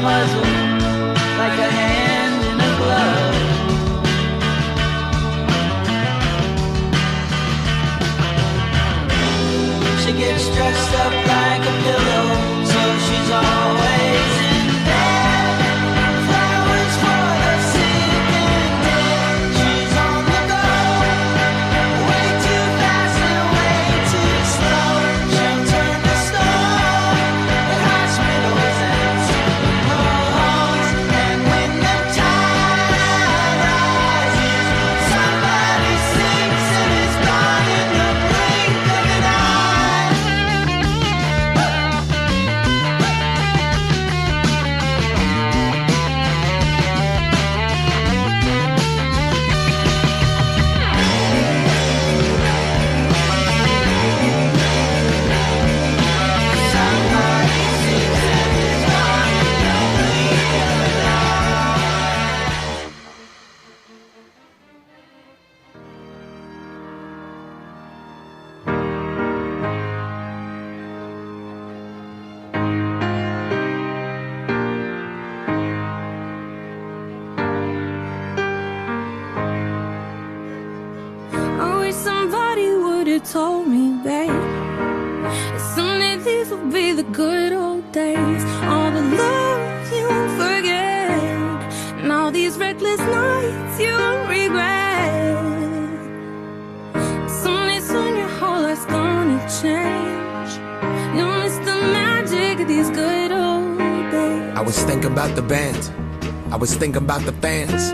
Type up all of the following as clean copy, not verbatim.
muzzle like a hand in a glove. She gets dressed up like a pillow, so she's always in bed. Flowers for the sick and dead. She's on the go, way too fast and way too slow. She'll turn to stone at hospitals and funeral homes. And when the tide rises, somebody sinks and is gone in the blink of an eye. I wish somebody would've told me, babe, that someday these will be the good old days. All the love you won't forget, and all these reckless nights you won't regret. Someday soon your whole life's gonna change. You'll miss the magic of these good old days. I was thinking about the band, I was thinking about the fans.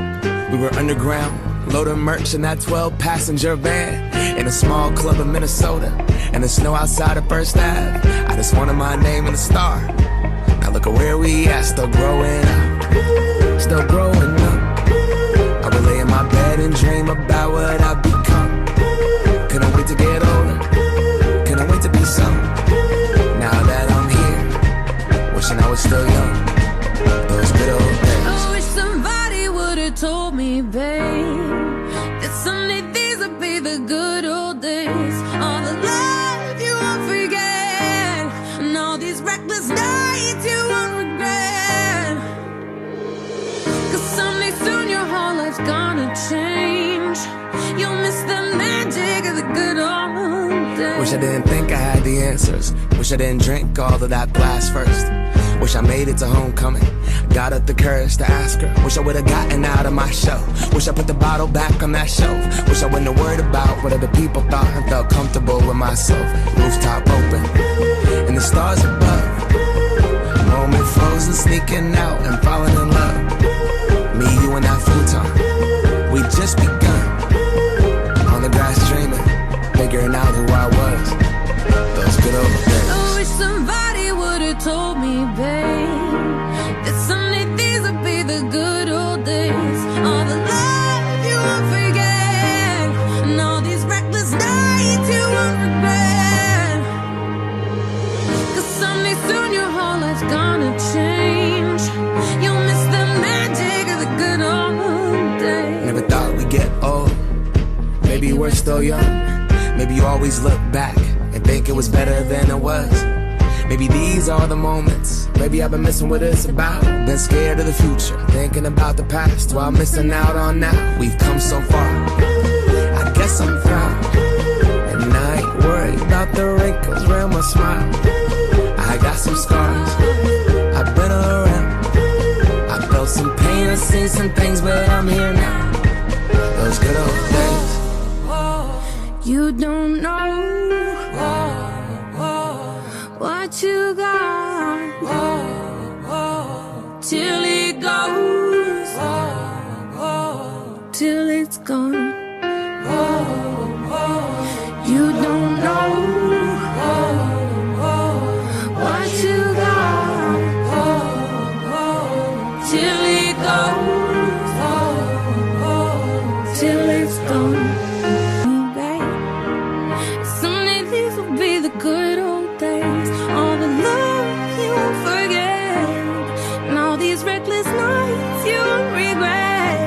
We were underground, loading merch in that 12-passenger van, in a small club in Minnesota, and the snow outside of First Ave. I just wanted my name in the star. Now look at where we at, still growing up, still growing up. I would lay in my bed and dream about what I've become. Couldn't wait to get older, couldn't wait to be some. Now that I'm here, wishing I was still young. Those good old days. I wish somebody would've told me, babe, that someday these would be the good old days. All the love you won't forget, and all these reckless nights you won't regret. Cause someday soon your whole life's gonna change. You'll miss the magic of the good old days. Wish I didn't think I had the answers. Wish I didn't drink all of that glass first. Wish I made it to homecoming, got up the courage to ask her. Wish I would've gotten out of my show. Wish I put the bottle back on that shelf. Wish I wouldn't have worried about what other people thought and felt comfortable with myself. Rooftop open, and the stars above. Moment frozen, sneaking out and falling in love. Me, you, and that futon, we just begun. On the grass dreaming, figuring out who I was. Those good old days. I wish somebody would've told me, babe, that someday these would be the good old days. All the love you won't forget, and all these reckless nights you won't regret. Cause someday soon your whole life's gonna change. You'll miss the magic of the good old days. Never thought we'd get old. Maybe we're still young. Maybe you always look back and think it was better than it was. Maybe these are the moments. Maybe I've been missing what it's about. Been scared of the future, thinking about the past while missing out on now. We've come so far, I guess I'm proud. And I ain't worried about the wrinkles around my smile. I got some scars, I've been around. I felt some pain, I've seen some things, but I'm here now. Those good old days. You don't know what you got till it goes, till it's gone. You don't know what you got till it goes, till it's gone. Someday these will be the good old days. All the love you won't forget, and all these reckless nights you won't regret.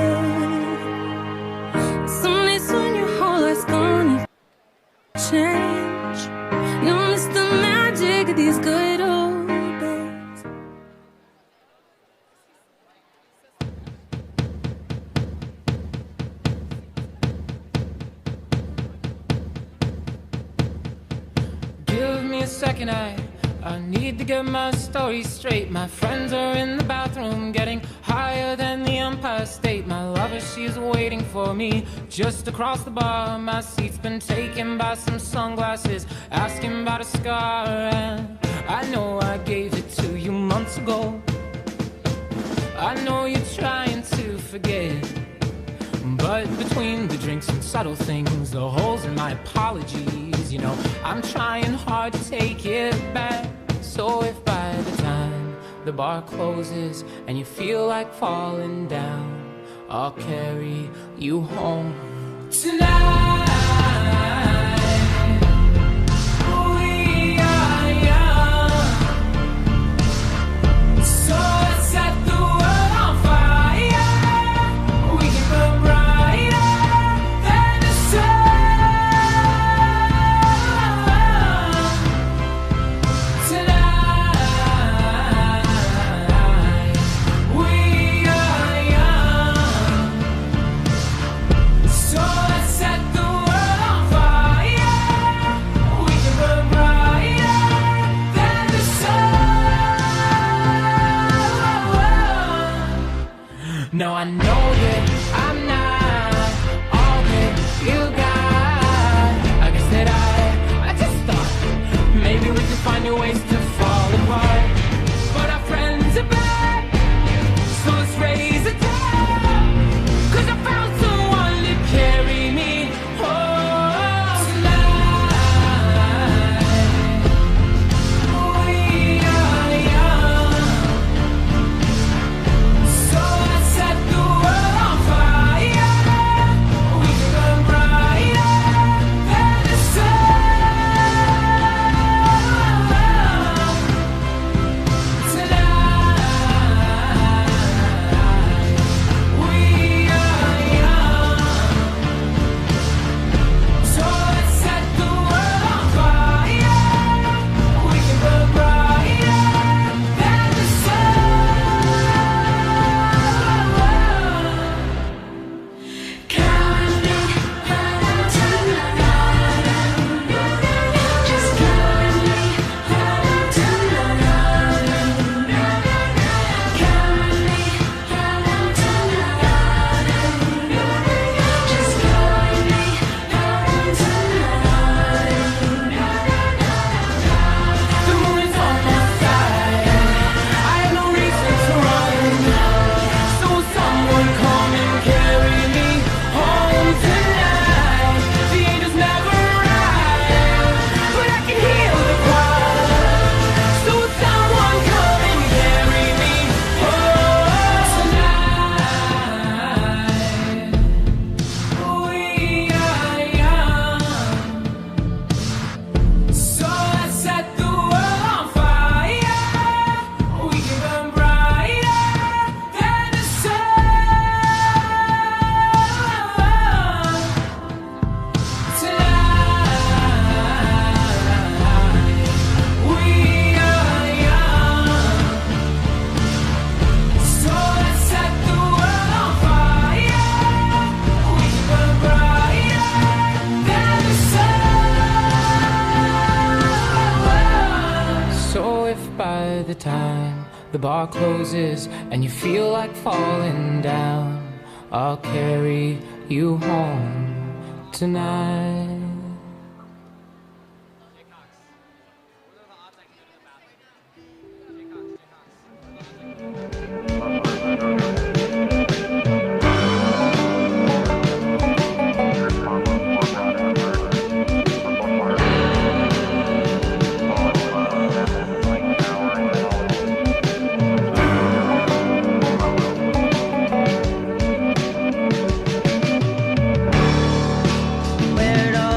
second, I need to get my story straight. My friends are in the bathroom, getting higher than the Empire State. My lover, she's waiting for me just across the bar. My seat's been taken by some sunglasses, asking about a scar. And I know I gave it to you months ago. I know you're trying to forget, but between the drinks and subtle things, the holes in my apologies, you know, I'm trying hard to take it back. So if by the time the bar closes and you feel like falling down, I'll carry you home tonight. We are young, so let's set the world on fire. We can burn brighter than the sun tonight. We are young, so let's set the world on fire. We can burn brighter than the sun. Now I know that I'm not all that you got. I guess that I just thought maybe we could find new ways to fall apart. But our friends are back, so let's raise a toast. 'Cause I found someone to carry me home tonight. We are young, so let's set the world on fire. We can burn brighter than the sun tonight. We are young, so let's set the world on fire. We can burn brighter than the sun. Count me home tonight. Just count me home tonight. Count me home tonight. Just count me home tonight. The moon is on my side. I have no reason to run. So someone come and carry me home tonight. The angels never arrive, but I can hear the choir. So someone come and carry me home tonight. We are young, so let's set the world on fire. We can burn brighter than the sun tonight. We are young, so let's set the world on fire. We can burn brighter than the sun. So if by the time the bar closes and you feel like falling down, I'll carry you home tonight. Where'd all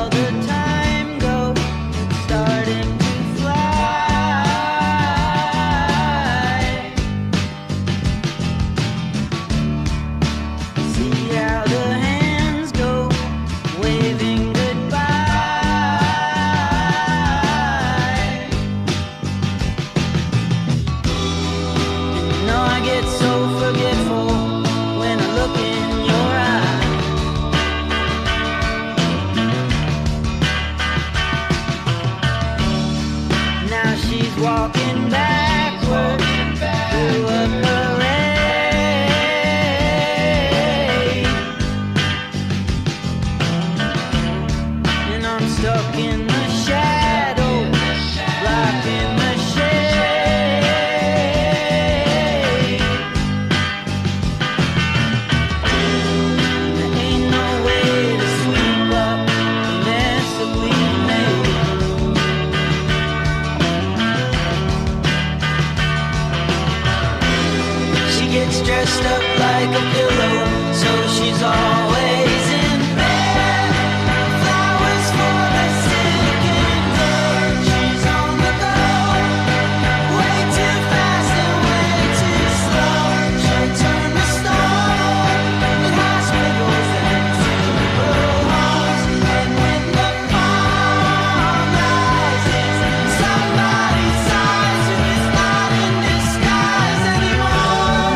gets dressed up like a pillow, so she's always in bed. Flowers for the sick and dead. She's on the go, way too fast and way too slow. She'll turn the stone in hospitals and funeral homes. And when the moon rises, somebody sighs who is not in disguise anymore.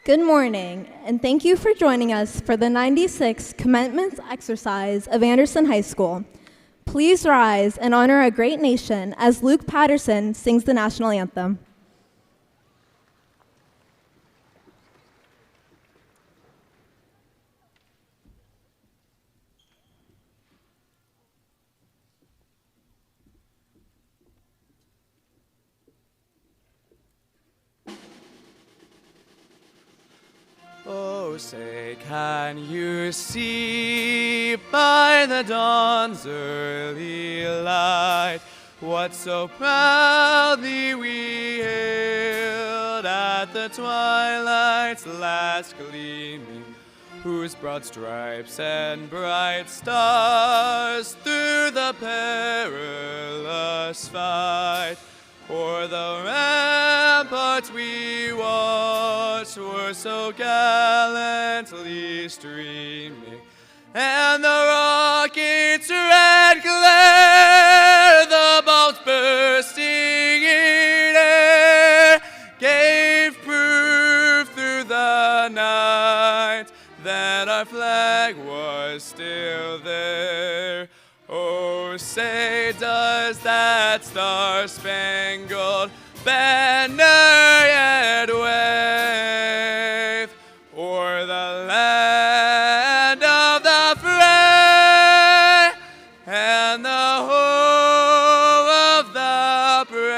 Good morning, and thank you for joining us for the 96th commencement exercise of Anderson High School. Please rise and honor a great nation as Luke Patterson sings the national anthem. Oh, say, can you see by the dawn's early light what so proudly we hailed at the twilight's last gleaming, whose broad stripes and bright stars through the perilous fight o'er the ramparts we watched were so gallantly streaming, and the rocket's red glare, the bolts bursting in air, gave proof through the night that our flag was still there. Oh, say, does that star-spangled banner yet wave o'er the land of the free and the home of the brave?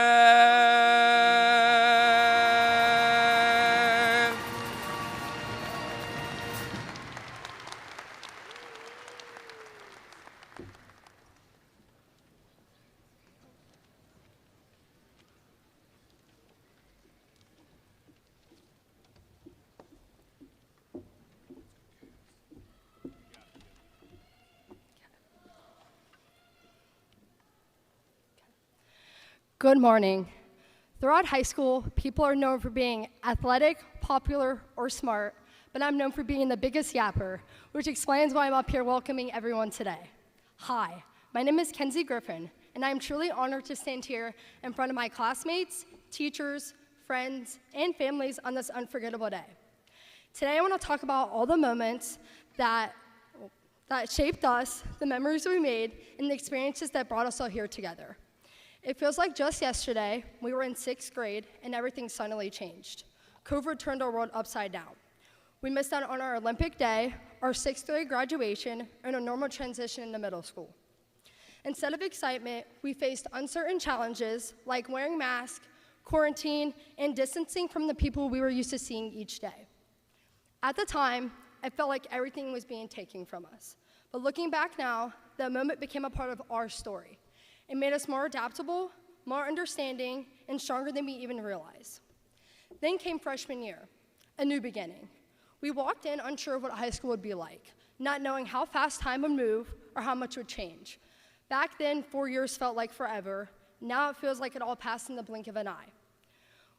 Good morning. Throughout high school, people are known for being athletic, popular, or smart, but I'm known for being the biggest yapper, which explains why I'm up here welcoming everyone today. Hi, my name is Kenzie Griffin, and I'm truly honored to stand here in front of my classmates, teachers, friends, and families on this unforgettable day. Today, I want to talk about all the moments that shaped us, the memories we made, and the experiences that brought us all here together. It feels like just yesterday, we were in 6th grade and everything suddenly changed. COVID turned our world upside down. We missed out on our Olympic day, our 6th grade graduation, and a normal transition into middle school. Instead of excitement, we faced uncertain challenges like wearing masks, quarantine, and distancing from the people we were used to seeing each day. At the time, it felt like everything was being taken from us. But looking back now, that moment became a part of our story. It made us more adaptable, more understanding, and stronger than we even realized. Then came freshman year, a new beginning. We walked in unsure of what high school would be like, not knowing how fast time would move or how much would change. Back then, 4 years felt like forever. Now it feels like it all passed in the blink of an eye.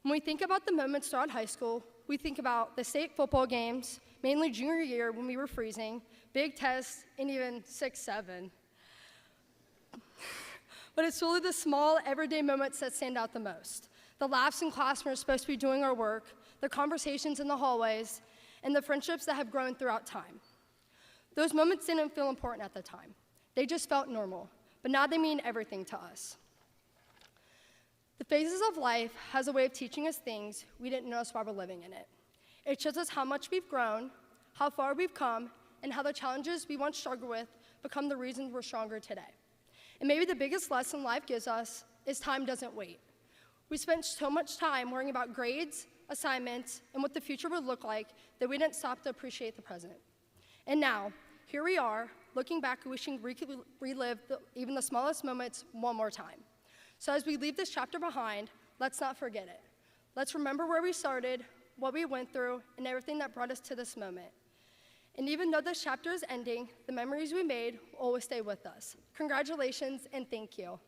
When we think about the moments throughout high school, we think about the state football games, mainly junior year when we were freezing, big tests, and even 6-7. But it's really the small, everyday moments that stand out the most. The laughs in class when we're supposed to be doing our work, the conversations in the hallways, and the friendships that have grown throughout time. Those moments didn't feel important at the time. They just felt normal, but now they mean everything to us. The phases of life has a way of teaching us things we didn't notice while we're living in it. It shows us how much we've grown, how far we've come, and how the challenges we once struggled with become the reason we're stronger today. And maybe the biggest lesson life gives us is time doesn't wait. We spent so much time worrying about grades, assignments, and what the future would look like that we didn't stop to appreciate the present. And now, here we are, looking back, wishing we could relive even the smallest moments one more time. So as we leave this chapter behind, let's not forget it. Let's remember where we started, what we went through, and everything that brought us to this moment. And even though this chapter is ending, the memories we made will always stay with us. Congratulations and thank you.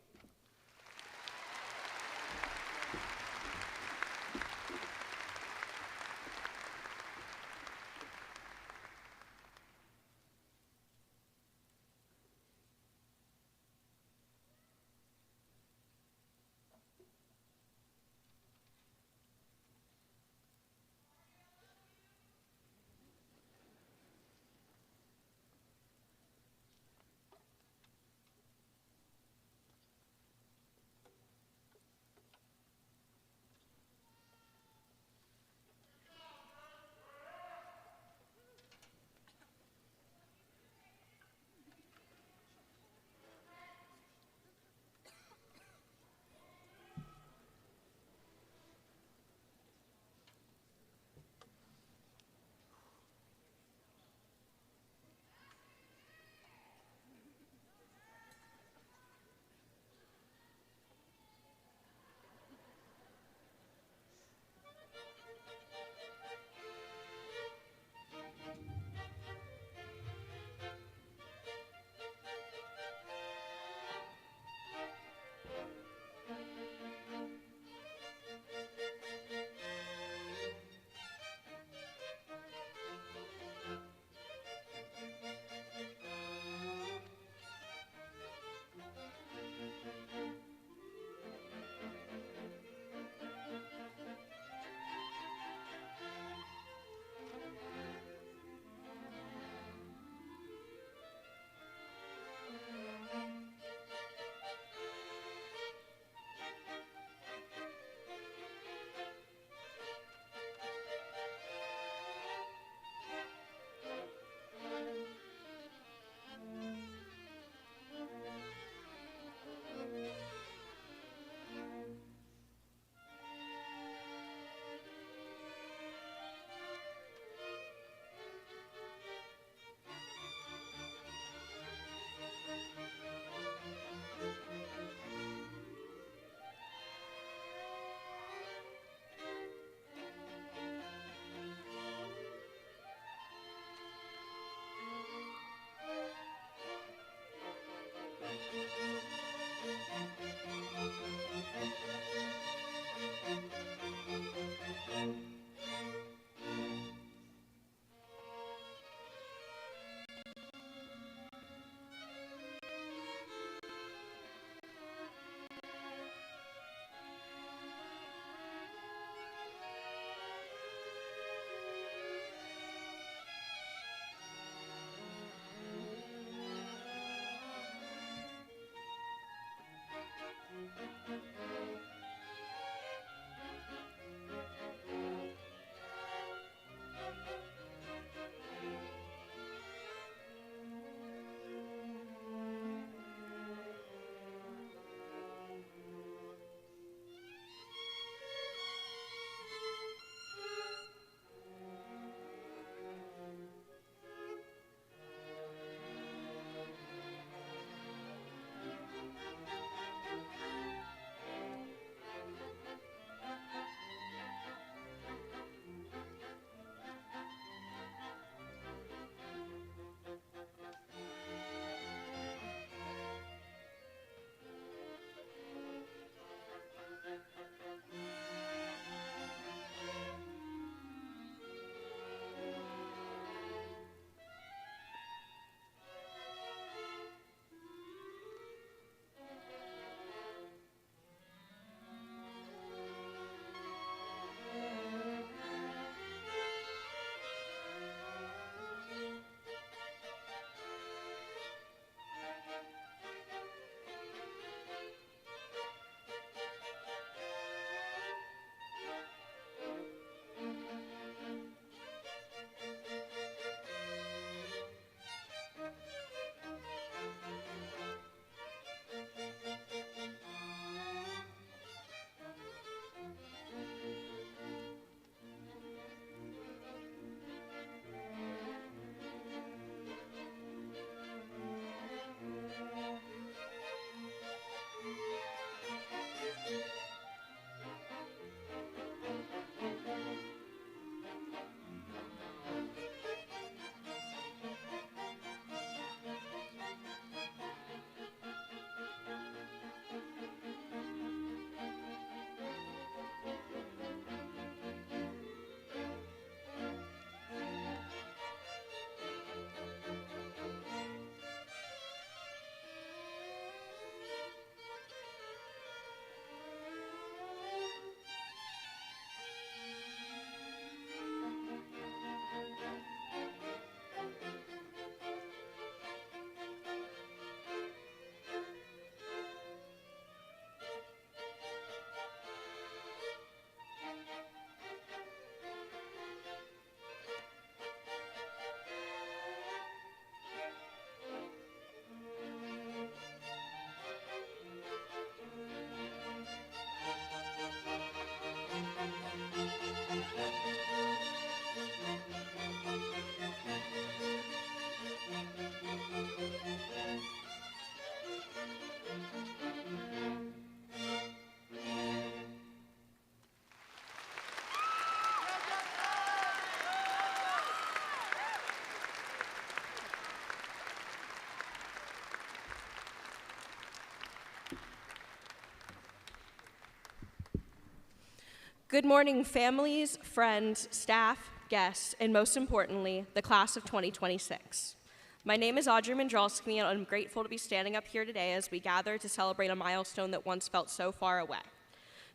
Good morning, families, friends, staff, guests, and most importantly, the class of 2026. My name is Audrey Mandrolski, and I'm grateful to be standing up here today as we gather to celebrate a milestone that once felt so far away.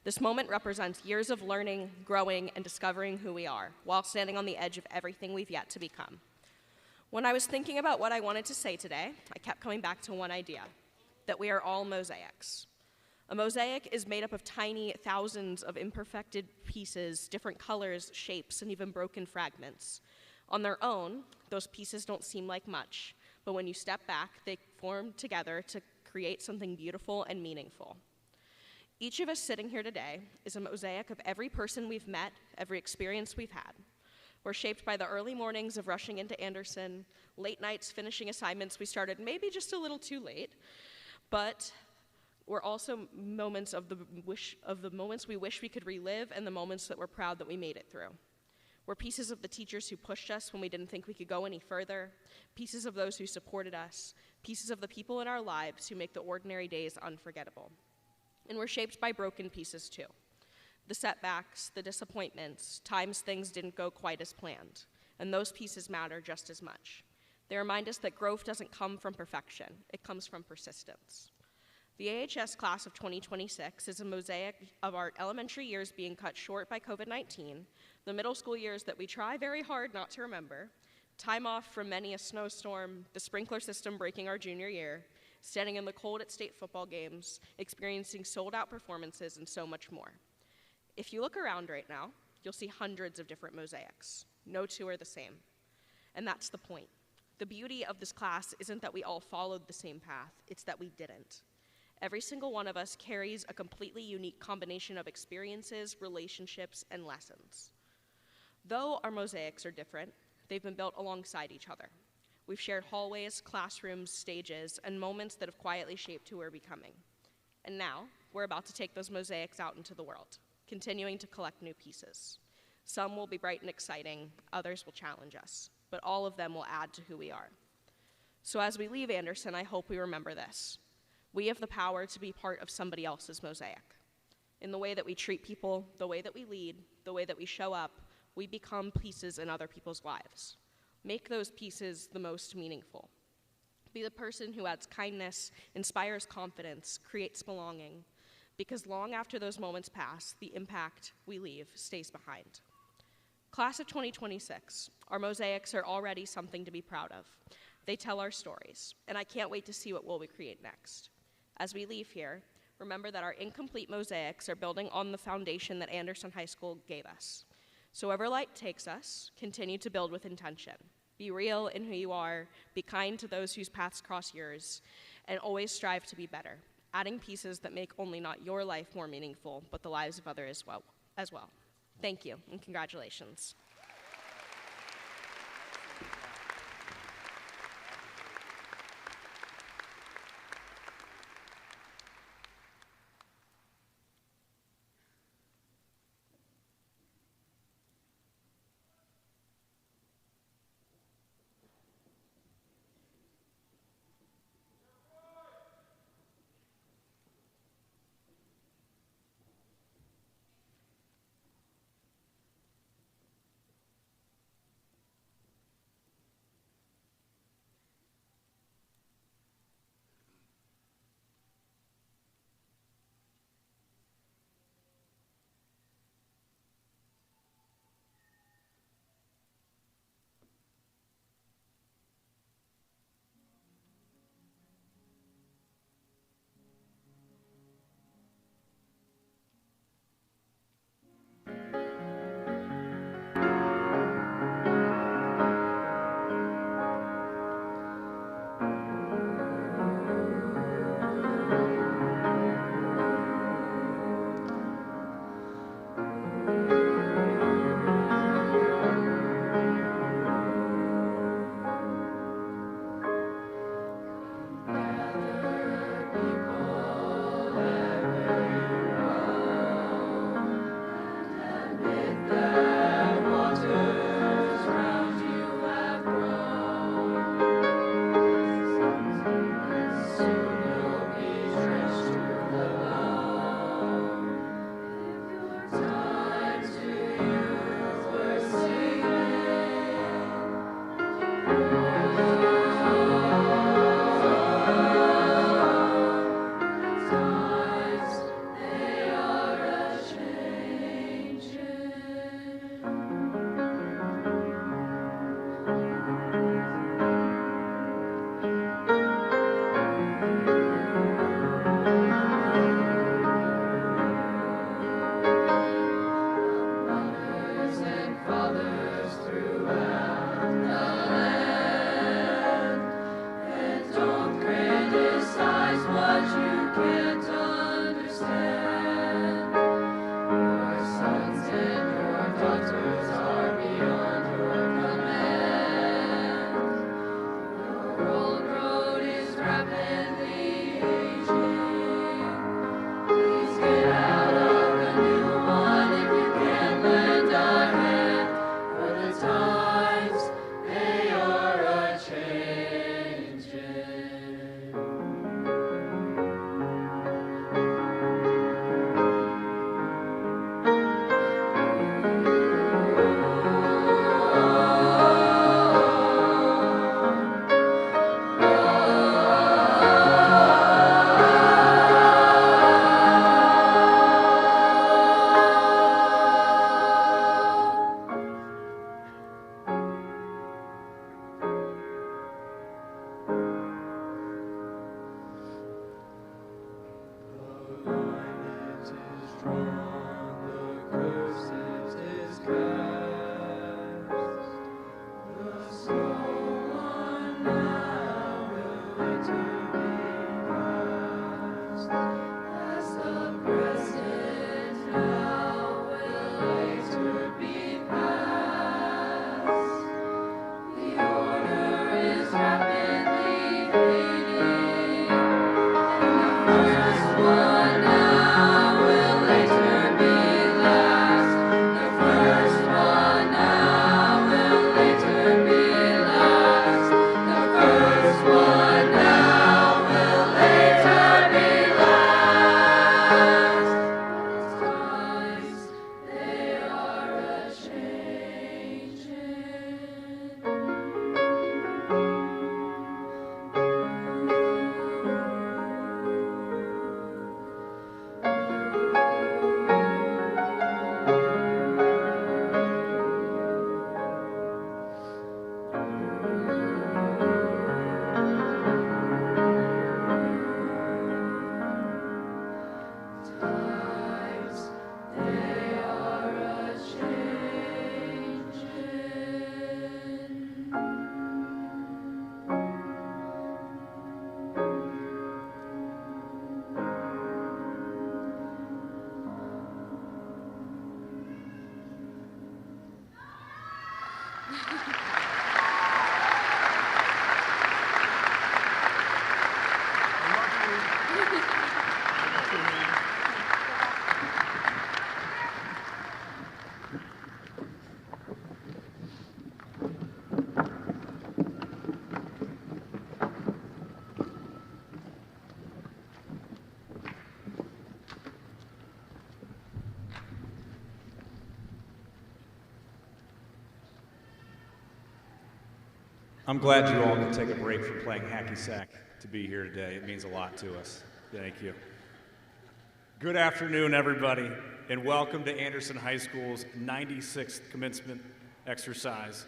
This moment represents years of learning, growing, and discovering who we are, while standing on the edge of everything we've yet to become. When I was thinking about what I wanted to say today, I kept coming back to one idea, that we are all mosaics. A mosaic is made up of tiny thousands of imperfected pieces, different colors, shapes, and even broken fragments. On their own, those pieces don't seem like much, but when you step back, they form together to create something beautiful and meaningful. Each of us sitting here today is a mosaic of every person we've met, every experience we've had. We're shaped by the early mornings of rushing into Anderson, late nights finishing assignments we started maybe just a little too late, but we're also moments of the moments we wish we could relive and the moments that we're proud that we made it through. We're pieces of the teachers who pushed us when we didn't think we could go any further, pieces of those who supported us, pieces of the people in our lives who make the ordinary days unforgettable. And we're shaped by broken pieces too. The setbacks, the disappointments, times things didn't go quite as planned, and those pieces matter just as much. They remind us that growth doesn't come from perfection, it comes from persistence. The AHS class of 2026 is a mosaic of our elementary years being cut short by COVID-19, the middle school years that we try very hard not to remember, time off from many a snowstorm, the sprinkler system breaking our junior year, standing in the cold at state football games, experiencing sold-out performances, and so much more. If you look around right now, you'll see hundreds of different mosaics. No two are the same. And that's the point. The beauty of this class isn't that we all followed the same path, it's that we didn't. Every single one of us carries a completely unique combination of experiences, relationships, and lessons. Though our mosaics are different, they've been built alongside each other. We've shared hallways, classrooms, stages, and moments that have quietly shaped who we're becoming. And now, we're about to take those mosaics out into the world, continuing to collect new pieces. Some will be bright and exciting, others will challenge us, but all of them will add to who we are. So as we leave Anderson, I hope we remember this. We have the power to be part of somebody else's mosaic. In the way that we treat people, the way that we lead, the way that we show up, we become pieces in other people's lives. Make those pieces the most meaningful. Be the person who adds kindness, inspires confidence, creates belonging, because long after those moments pass, the impact we leave stays behind. Class of 2026, our mosaics are already something to be proud of. They tell our stories, and I can't wait to see what we'll create next. As we leave here, remember that our incomplete mosaics are building on the foundation that Anderson High School gave us. So wherever light takes us, continue to build with intention. Be real in who you are, be kind to those whose paths cross yours, and always strive to be better, adding pieces that make only not your life more meaningful, but the lives of others as well. Thank you, and congratulations. I'm glad you all can take a break from playing hacky sack to be here today. It means a lot to us. Thank you. Good afternoon, everybody, and welcome to Anderson High School's 96th commencement exercise.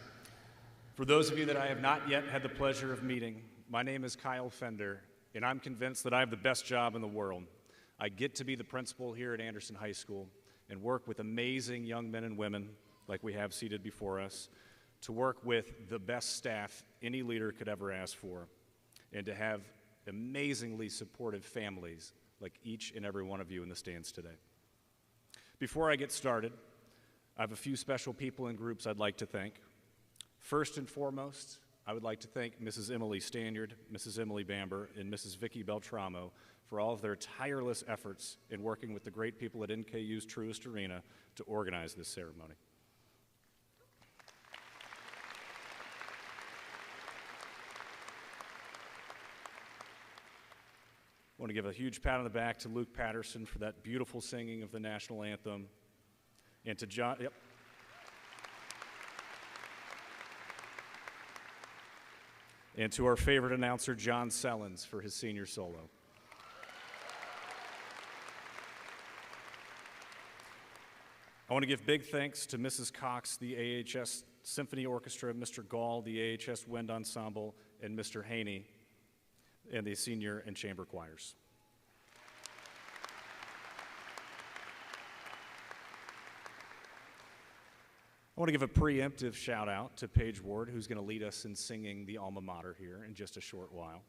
For those of you that I have not yet had the pleasure of meeting, my name is Kyle Fender, and I'm convinced that I have the best job in the world. I get to be the principal here at Anderson High School and work with amazing young men and women like we have seated before us, to work with the best staff any leader could ever ask for, and to have amazingly supportive families like each and every one of you in the stands today. Before I get started, I have a few special people and groups I'd like to thank. First and foremost, I would like to thank Mrs. Emily Stanyard, Mrs. Emily Bamber, and Mrs. Vicky Beltramo for all of their tireless efforts in working with the great people at NKU's Truist Arena to organize this ceremony. I want to give a huge pat on the back to Luke Patterson for that beautiful singing of the national anthem, and to John, and to our favorite announcer, John Sellens, for his senior solo. I want to give big thanks to Mrs. Cox, the AHS Symphony Orchestra, Mr. Gall, the AHS Wind Ensemble, and Mr. Haney, and the senior and chamber choirs. I want to give a preemptive shout out to Paige Ward, who's going to lead us in singing the alma mater here in just a short while.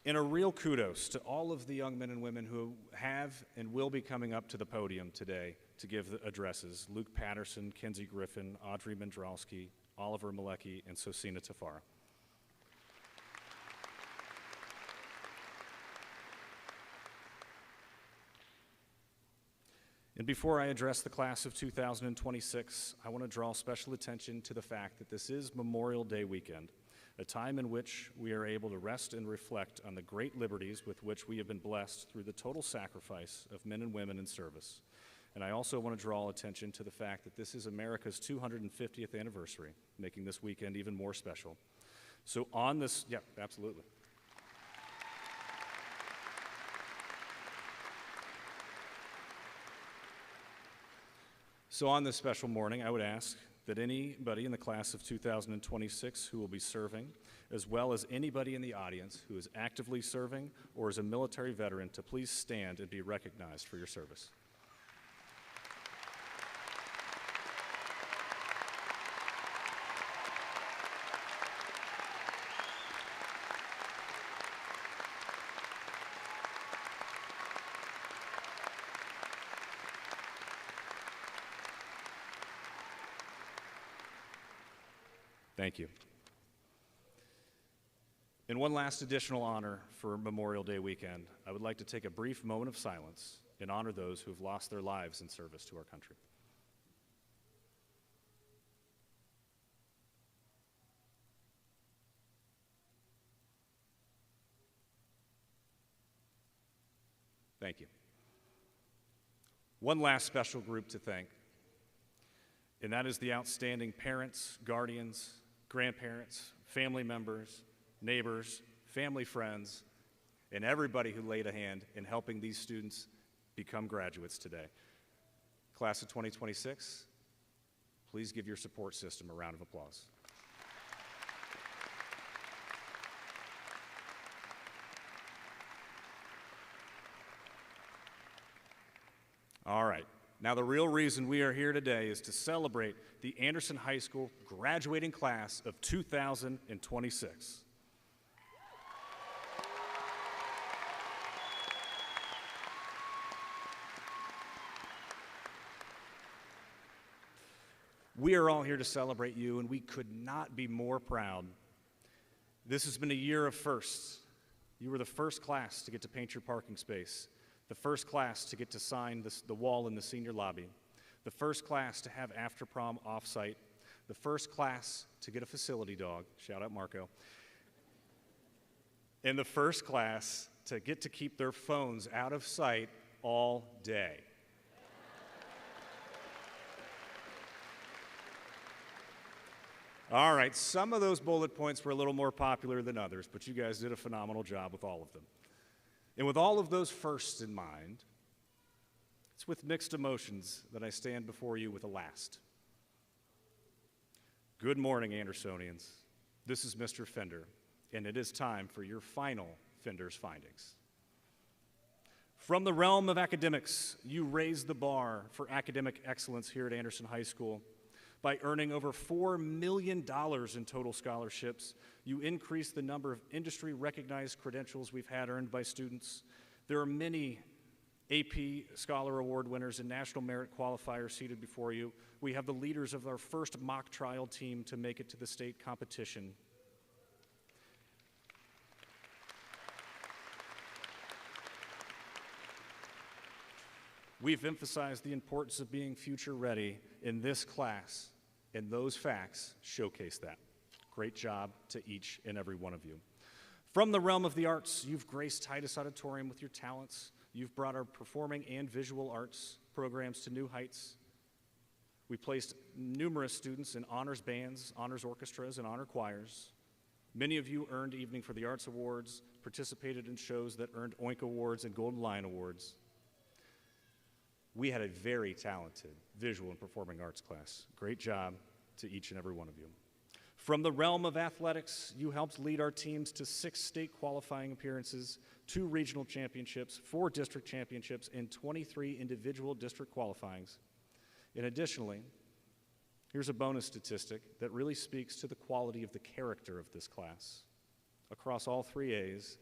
And a real kudos to all of the young men and women who have and will be coming up to the podium today to give the addresses: Luke Patterson, Kenzie Griffin, Audrey Mendrowski, Oliver Malecki, and Sosina Tafara. And before I address the class of 2026, I want to draw special attention to the fact that this is Memorial Day weekend, a time in which we are able to rest and reflect on the great liberties with which we have been blessed through the total sacrifice of men and women in service. And I also want to draw attention to the fact that this is America's 250th anniversary, making this weekend even more special. So on this, yeah, absolutely. So on this special morning, I would ask that anybody in the class of 2026 who will be serving, as well as anybody in the audience who is actively serving or is a military veteran, to please stand and be recognized for your service. Thank you. And one last additional honor for Memorial Day weekend, I would like to take a brief moment of silence and honor those who have lost their lives in service to our country. Thank you. One last special group to thank, and that is the outstanding parents, guardians, grandparents, family members, neighbors, family friends, and everybody who laid a hand in helping these students become graduates today. Class of 2026, please give your support system a round of applause. All right, now the real reason we are here today is to celebrate the Anderson High School graduating class of 2026. We are all here to celebrate you, and we could not be more proud. This has been a year of firsts. You were the first class to get to paint your parking space, the first class to get to sign the wall in the senior lobby, the first class to have after prom off-site, the first class to get a facility dog, shout out Marco, and the first class to get to keep their phones out of sight all day. All right, some of those bullet points were a little more popular than others, but you guys did a phenomenal job with all of them. And with all of those firsts in mind, it's with mixed emotions that I stand before you with a last. Good morning, Andersonians. This is Mr. Fender, and it is time for your final Fender's findings. From the realm of academics, you raised the bar for academic excellence here at Anderson High School. By earning over $4 million in total scholarships, you increased the number of industry-recognized credentials we've had earned by students. There are many AP Scholar Award winners and National Merit qualifiers seated before you. We have the leaders of our first mock trial team to make it to the state competition. We've emphasized the importance of being future ready in this class, and those facts showcase that. Great job to each and every one of you. From the realm of the arts, you've graced Titus Auditorium with your talents. You've brought our performing and visual arts programs to new heights. We placed numerous students in honors bands, honors orchestras, and honor choirs. Many of you earned Evening for the Arts Awards, participated in shows that earned Oink Awards and Golden Lion Awards. We had a very talented visual and performing arts class. Great job to each and every one of you. From the realm of athletics, you helped lead our teams to 6 state qualifying appearances, 2 regional championships, 4 district championships, and 23 individual district qualifyings. And additionally, here's a bonus statistic that really speaks to the quality of the character of this class. Across all 3 A's,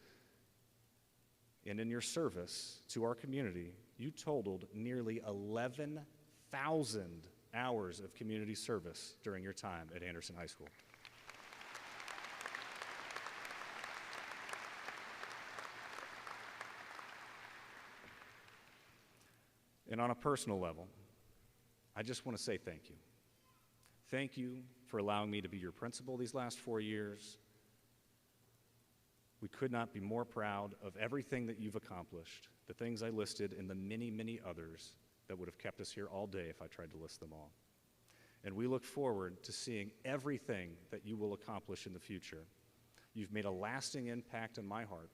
and in your service to our community, you totaled nearly 11,000 hours of community service during your time at Anderson High School. And on a personal level, I just want to say thank you. Thank you for allowing me to be your principal these last 4 years. We could not be more proud of everything that you've accomplished, the things I listed, and the many, many others that would have kept us here all day if I tried to list them all. And we look forward to seeing everything that you will accomplish in the future. You've made a lasting impact on my heart,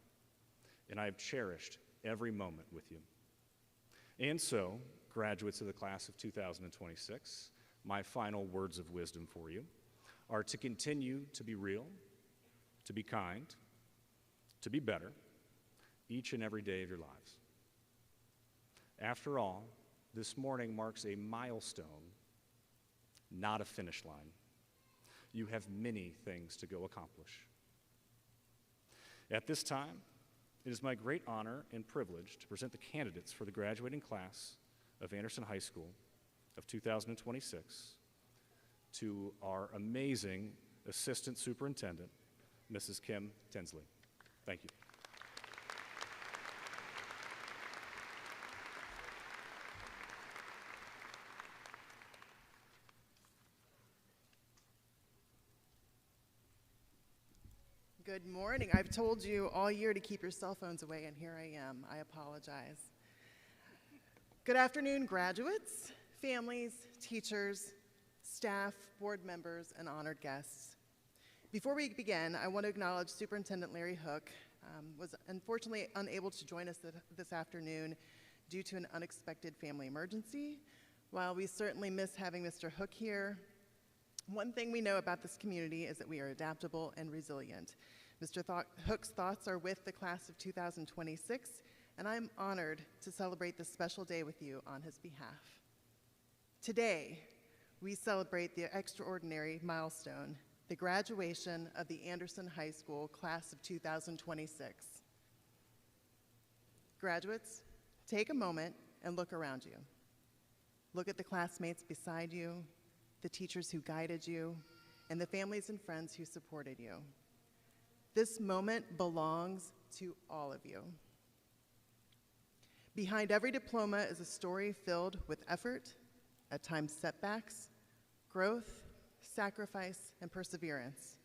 and I have cherished every moment with you. And so, graduates of the class of 2026, my final words of wisdom for you are to continue to be real, to be kind, to be better each and every day of your lives. After all, this morning marks a milestone, not a finish line. You have many things to go accomplish. At this time, it is my great honor and privilege to present the candidates for the graduating class of Anderson High School of 2026 to our amazing Assistant Superintendent, Mrs. Kim Tinsley. Thank you. Good morning. I've told you all year to keep your cell phones away, and here I am. I apologize. Good afternoon, graduates, families, teachers, staff, board members, and honored guests. Before we begin, I want to acknowledge Superintendent Larry Hook was unfortunately unable to join us this afternoon due to an unexpected family emergency. While we certainly miss having Mr. Hook here, one thing we know about this community is that we are adaptable and resilient. Mr. Hook's thoughts are with the class of 2026, and I'm honored to celebrate this special day with you on his behalf. Today, we celebrate the extraordinary milestone, the graduation of the Anderson High School class of 2026. Graduates, take a moment and look around you. Look at the classmates beside you, the teachers who guided you, and the families and friends who supported you. This moment belongs to all of you. Behind every diploma is a story filled with effort, at times setbacks, growth, sacrifice, and perseverance.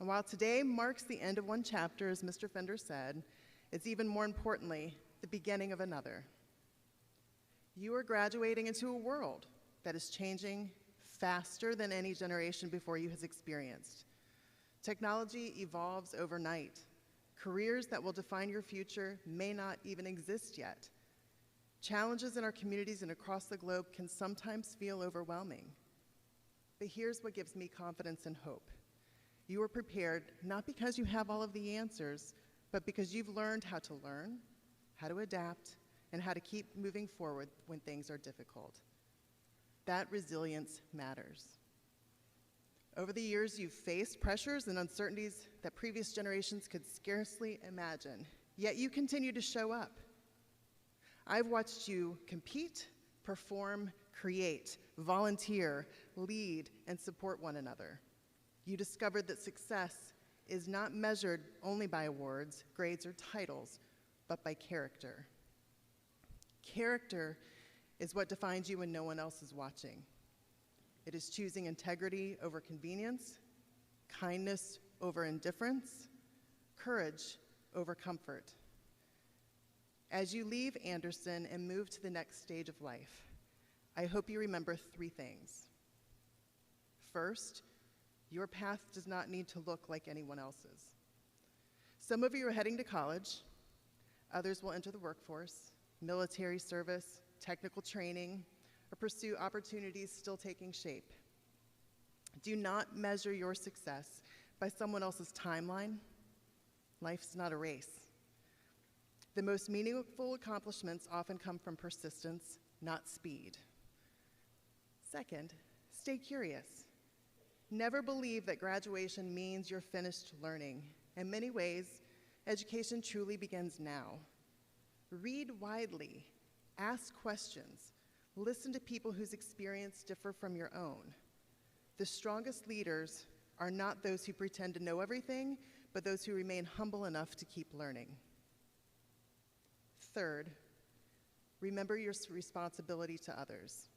And while today marks the end of one chapter, as Mr. Fender said, it's even more importantly the beginning of another. You are graduating into a world that is changing faster than any generation before you has experienced. Technology evolves overnight. Careers that will define your future may not even exist yet. Challenges in our communities and across the globe can sometimes feel overwhelming. But here's what gives me confidence and hope. You are prepared not because you have all of the answers, but because you've learned how to learn, how to adapt, and how to keep moving forward when things are difficult. That resilience matters. Over the years, you've faced pressures and uncertainties that previous generations could scarcely imagine, yet you continue to show up. I've watched you compete, perform, create, volunteer, lead, and support one another. You discovered that success is not measured only by awards, grades, or titles, but by character. Character is what defines you when no one else is watching. It is choosing integrity over convenience, kindness over indifference, courage over comfort. As you leave Anderson and move to the next stage of life, I hope you remember three things. First, your path does not need to look like anyone else's. Some of you are heading to college, others will enter the workforce, military service, technical training, or pursue opportunities still taking shape. Do not measure your success by someone else's timeline. Life's not a race. The most meaningful accomplishments often come from persistence, not speed. Second, stay curious. Never believe that graduation means you're finished learning. In many ways, education truly begins now. Read widely, ask questions, listen to people whose experience differ from your own. The strongest leaders are not those who pretend to know everything, but those who remain humble enough to keep learning. Third, remember your responsibility to others.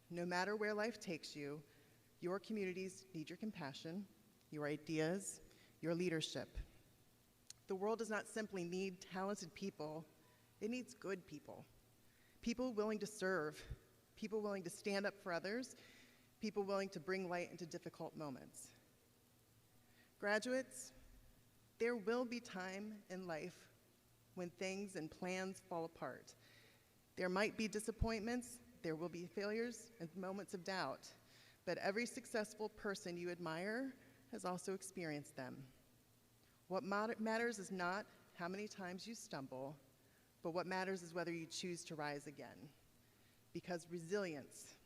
No matter where life takes you, your communities need your compassion, your ideas, your leadership. The world does not simply need talented people, it needs good people. People willing to serve, people willing to stand up for others, people willing to bring light into difficult moments. Graduates, there will be time in life when things and plans fall apart. There might be disappointments, there will be failures and moments of doubt, but every successful person you admire has also experienced them. What matters is not how many times you stumble, but what matters is whether you choose to rise again. Because resilience,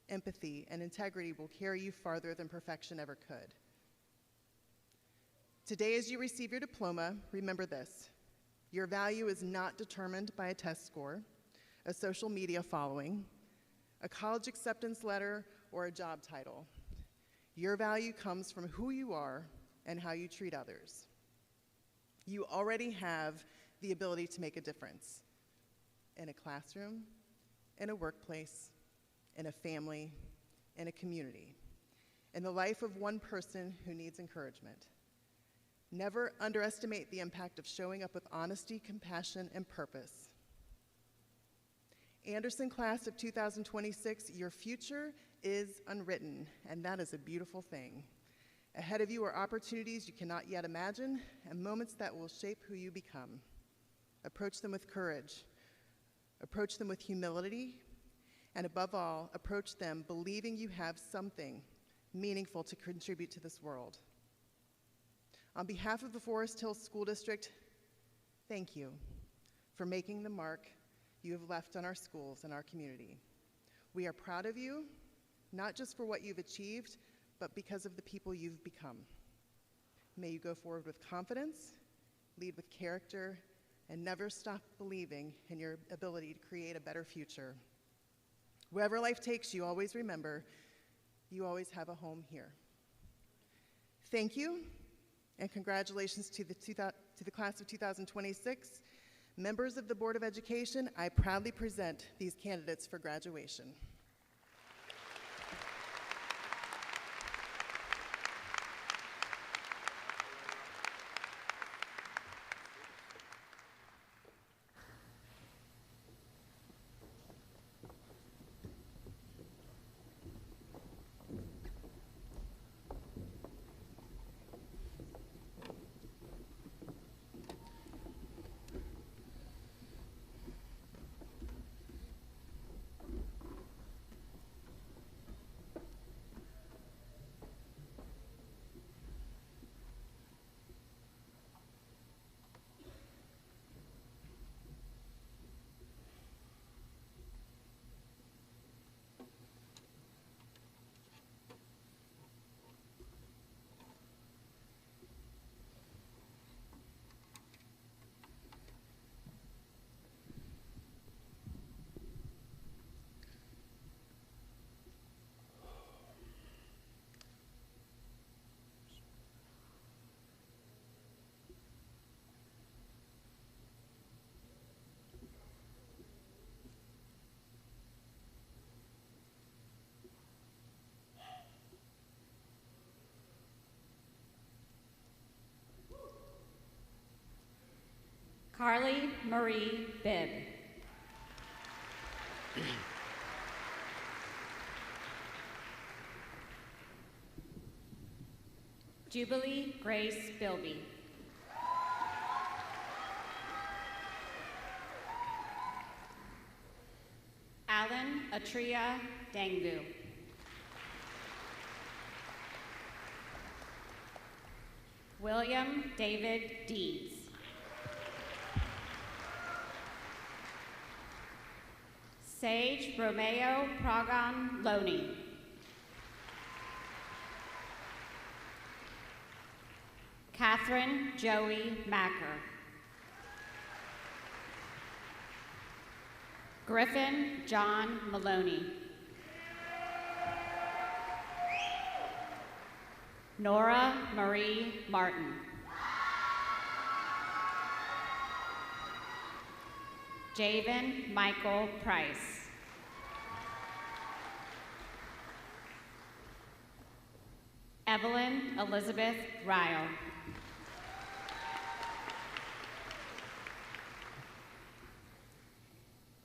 empathy, and integrity will carry you farther than perfection ever could. Today, as you receive your diploma, remember this. Your value is not determined by a test score, a social media following, a college acceptance letter, or a job title. Your value comes from who you are and how you treat others. You already have the ability to make a difference in a classroom, in a workplace, in a family, in a community, in the life of one person who needs encouragement. Never underestimate the impact of showing up with honesty, compassion, and purpose. Anderson class of 2026, your future is unwritten, and that is a beautiful thing. Ahead of you are opportunities you cannot yet imagine and moments that will shape who you become. Approach them with courage, approach them with humility, and above all, approach them believing you have something meaningful to contribute to this world. On behalf of the Forest Hills School District, thank you for making the mark you have left on our schools and our community. We are proud of you, not just for what you've achieved, but because of the people you've become. May you go forward with confidence, lead with character, and never stop believing in your ability to create a better future. Wherever life takes you, always remember, you always have a home here. Thank you, and congratulations to the class of 2026. Members of the Board of Education, I proudly present these candidates for graduation. Carly Marie Bibb. Jubilee Grace Bilby. Alan Atria Dangu. William David Deeds. Sage Romeo Pragan Loney. Catherine Joey Macker. Griffin John Maloney. Nora Marie Martin. Javen Michael Price. Evelyn Elizabeth Ryle.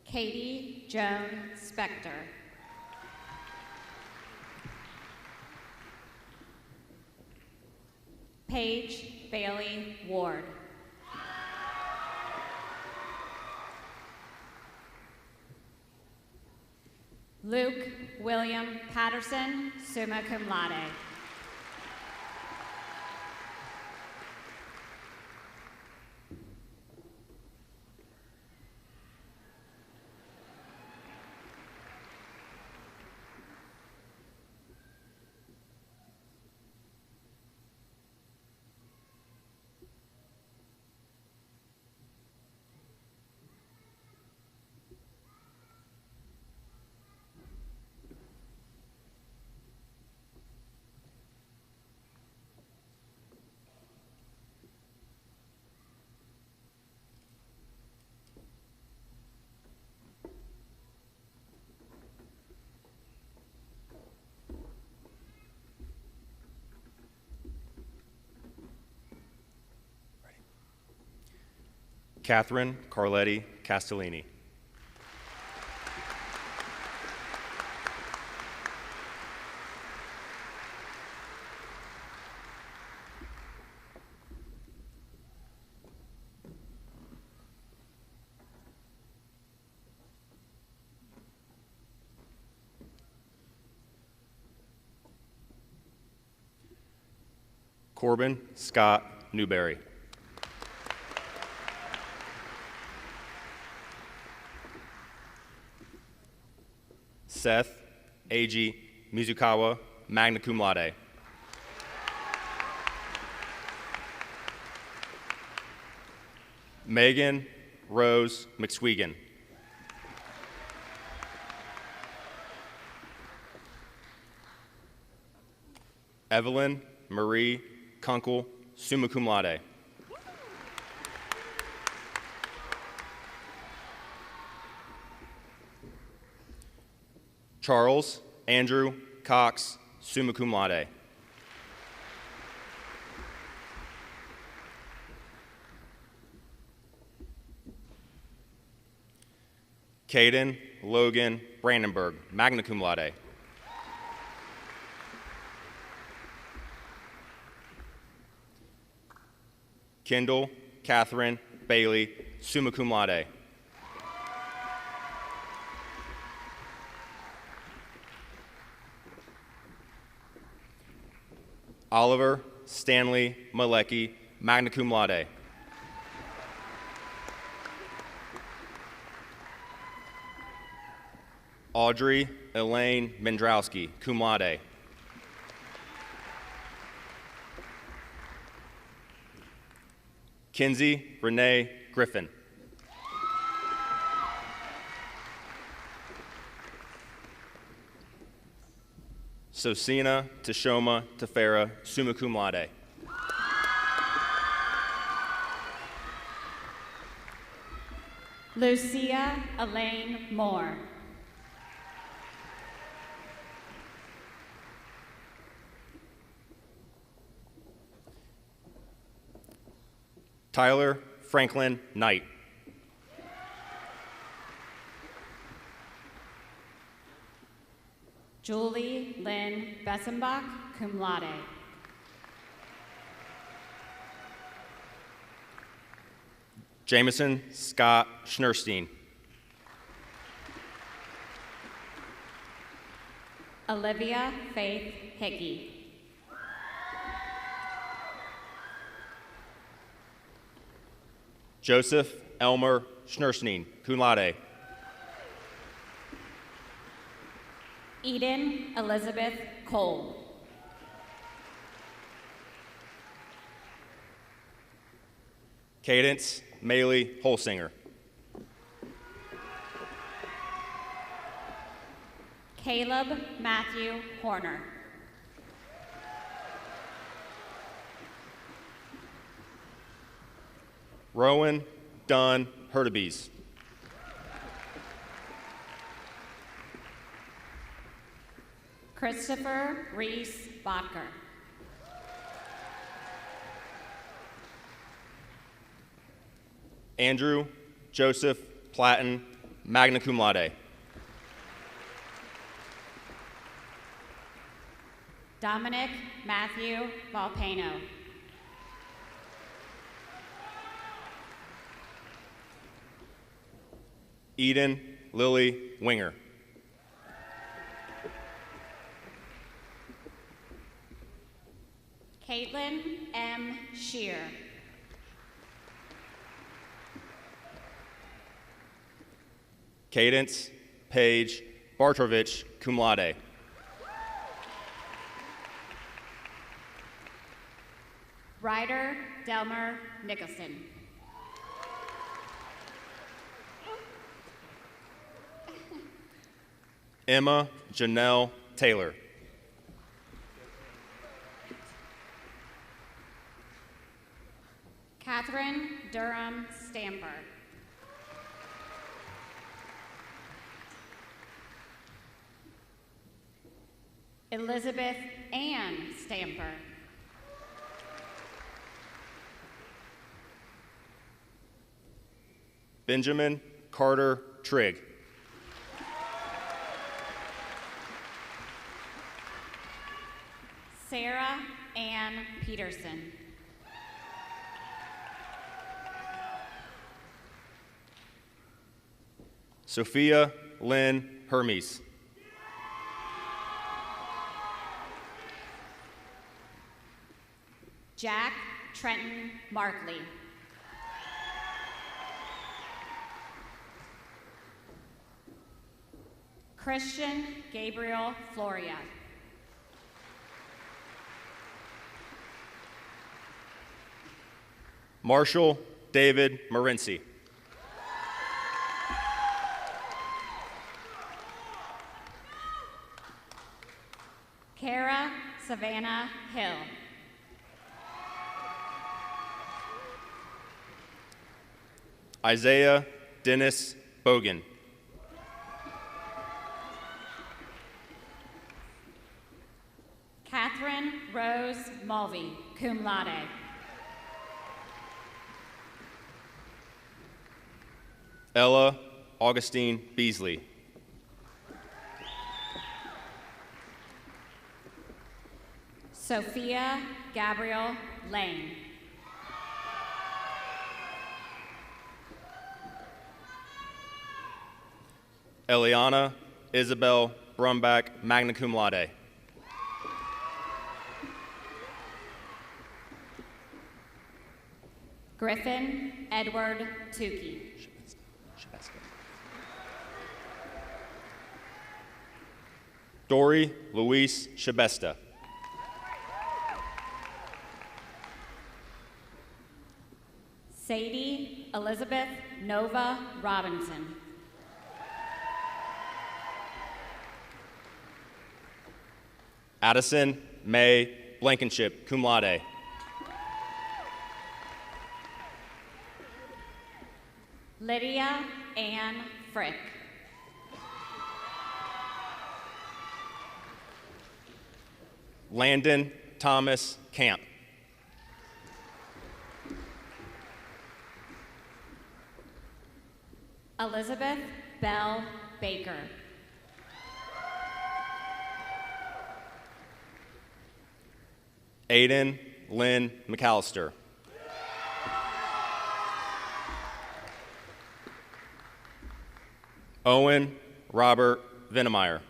Katie Joan Spector. Paige Bailey Ward. Luke William Patterson, summa cum laude. Catherine Carletti Castellini. Corbin Scott Newberry. Seth Eiji Mizukawa, magna cum laude. Megan Rose McSwegan. Evelyn Marie Kunkel, summa cum laude. Charles Andrew Cox, summa cum laude. Caden Logan Brandenburg, magna cum laude. Kendall Catherine Bailey, summa cum laude. Oliver Stanley Malecki, magna cum laude. Audrey Elaine Mendrowski, cum laude. Kenzie Renee Griffin. Sosina Tashoma Tefera, summa cum laude. Lucia Elaine Moore. Tyler Franklin Knight. Julie Lynn Bessenbach, cum laude. Jameson Scott Schnerstein. Olivia Faith Hickey. Joseph Elmer Schnerstein, cum laude. Eden Elizabeth Cole. Cadence Maylee Holsinger. Caleb Matthew Horner. Rowan Dunn Hurtubise. Christopher Reese Bodker. Andrew Joseph Platten, magna cum laude. Dominic Matthew Valpano. Eden Lily Winger. Caitlin M. Shear. Cadence Paige Bartrovich, cum laude. Ryder Delmer Nicholson. Emma Janelle Taylor. Catherine Durham Stamper. Elizabeth Ann Stamper. Benjamin Carter Trigg. Sarah Ann Peterson. Sophia Lynn Hermes. Jack Trenton Markley. Christian Gabriel Floria. Marshall David Morency. Kara Savannah Hill. Isaiah Dennis Bogan. Catherine Rose Mulvey, cum laude. Ella Augustine Beasley. Sophia Gabrielle Lane. Eliana Isabel Brumbach, magna cum laude. Griffin Edward Tukey. Dory Luis Shabesta. Sadie Elizabeth Nova Robinson. Addison May Blankenship, cum laude. Lydia Ann Frick. Landon Thomas Camp. Elizabeth Bell Baker. Aiden Lynn McAllister. Owen Robert Venemeyer.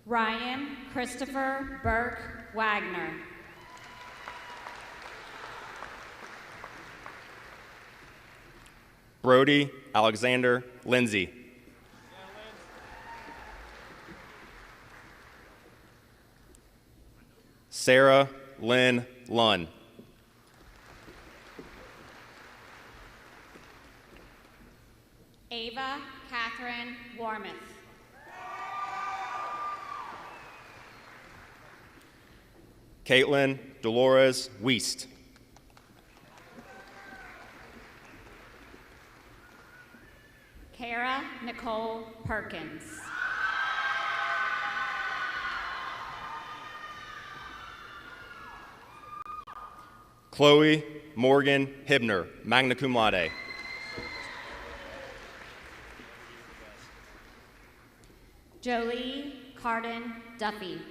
Ryan Christopher Burke Wagner. Brody Alexander Lindsay. Sarah Lynn Lunn. Ava Catherine Warmouth. Caitlin Dolores Weist. Kara Nicole Perkins. Chloe Morgan Hibner, magna cum laude. Jolie Carden Duffy.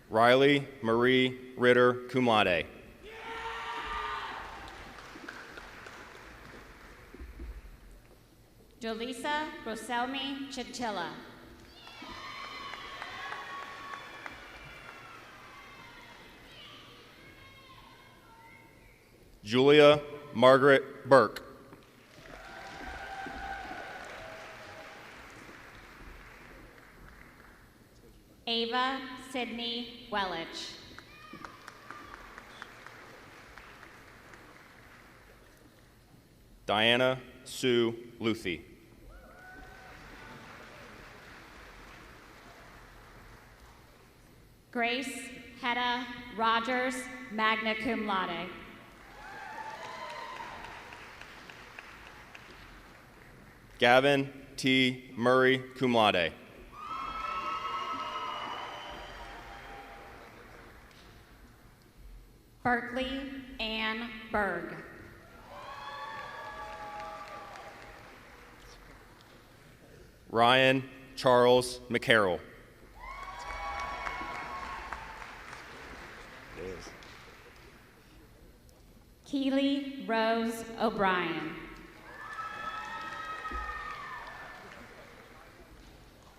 Riley Marie Ritter, cum laude. Jolisa Roselmi Chinchilla. Julia Margaret Burke. Ava Sydney Wellich. Diana Sue Luthi. Grace Hedda Rogers, magna cum laude. Gavin T. Murray, cum laude. Berkeley Ann Berg. Ryan Charles McCarroll. Keely Rose O'Brien.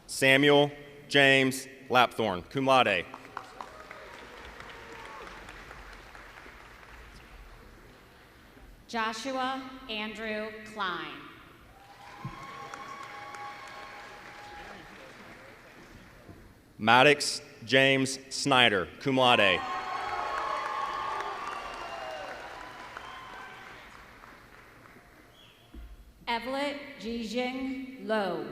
Samuel James Lapthorne, cum laude. Joshua Andrew Klein. Maddox James Snyder, cum laude. Evelyn Jijing Low.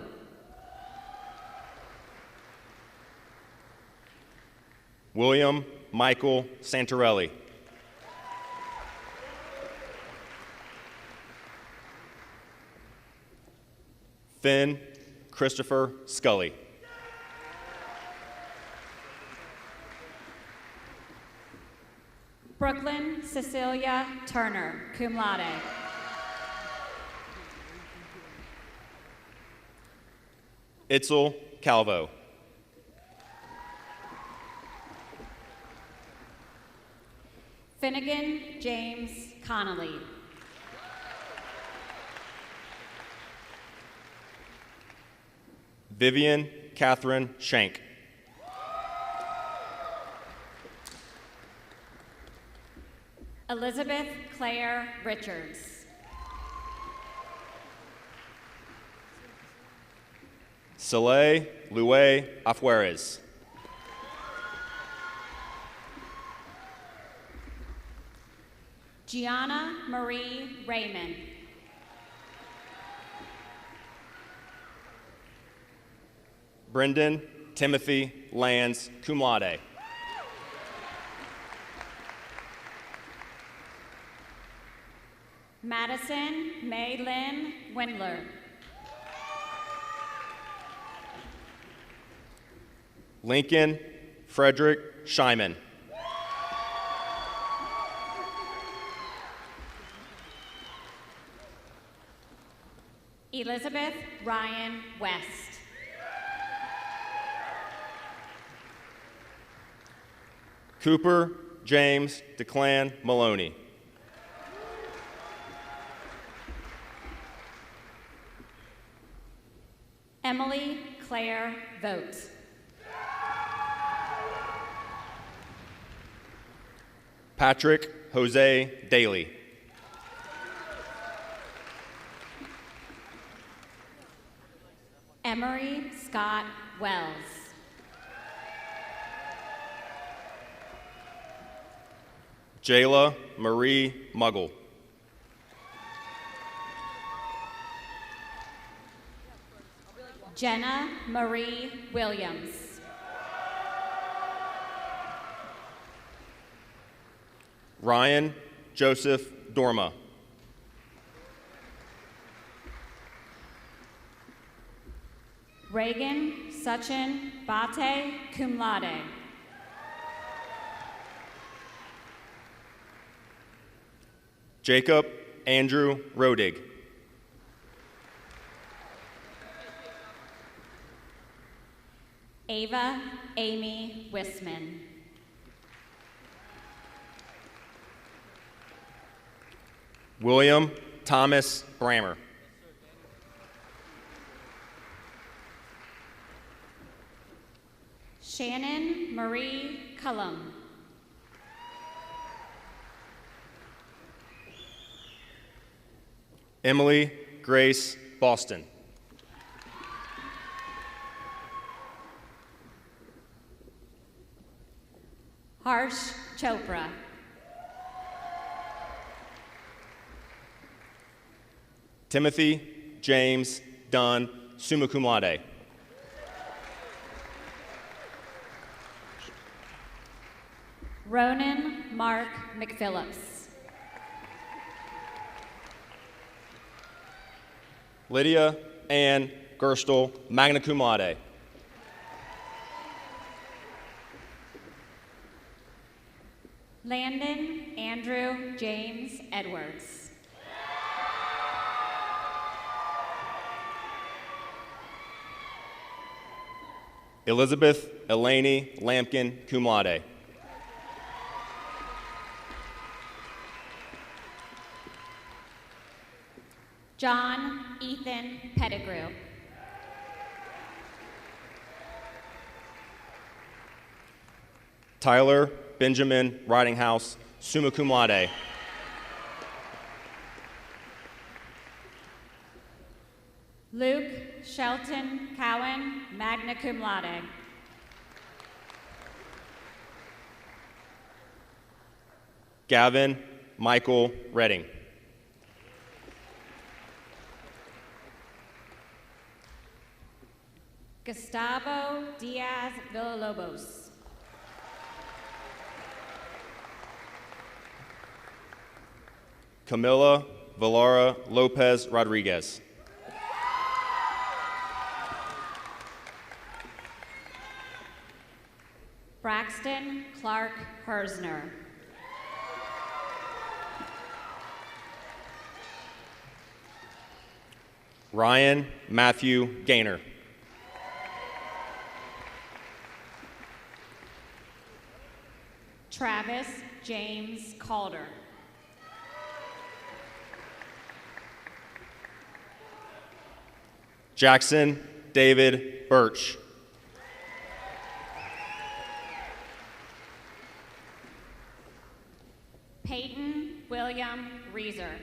William Michael Santarelli. Finn Christopher Scully. Brooklyn Cecilia Turner, cum laude. Itzel Calvo. Finnegan James Connolly. Vivian Catherine Shank. Elizabeth Claire Richards. Soleil Louis Afuerez. Gianna Marie Raymond. Brendan Timothy Lands, cum laude. Madison May Lynn Windler. Lincoln Frederick Scheiman. Elizabeth Ryan West. Cooper James DeClan Maloney. Emily Claire Vogt. Patrick Jose Daly. Emery Scott Wells. Jayla Marie Muggle. Jenna Marie Williams. Ryan Joseph Dorma. Reagan Sachin Bate, cum laude. Jacob Andrew Rodig. Ava Amy Wisman. William Thomas Brammer. Shannon Marie Cullum. Emily Grace Boston. Harsh Chopra. Timothy James Dunn, summa cum laude. Ronan Mark McPhillips. Lydia Ann Gerstel, magna cum laude. Landon Andrew James Edwards. Elizabeth Eleni Lampkin, cum laude. John Ethan Pettigrew. Tyler Benjamin Ridinghouse, summa cum laude. Luke Shelton Cowan, magna cum laude. Gavin Michael Redding. Gustavo Diaz Villalobos. Camila Valara Lopez Rodriguez. Braxton Clark Hersner. Ryan Matthew Gaynor. Travis James Calder. Jackson David Birch. Peyton William Reeser.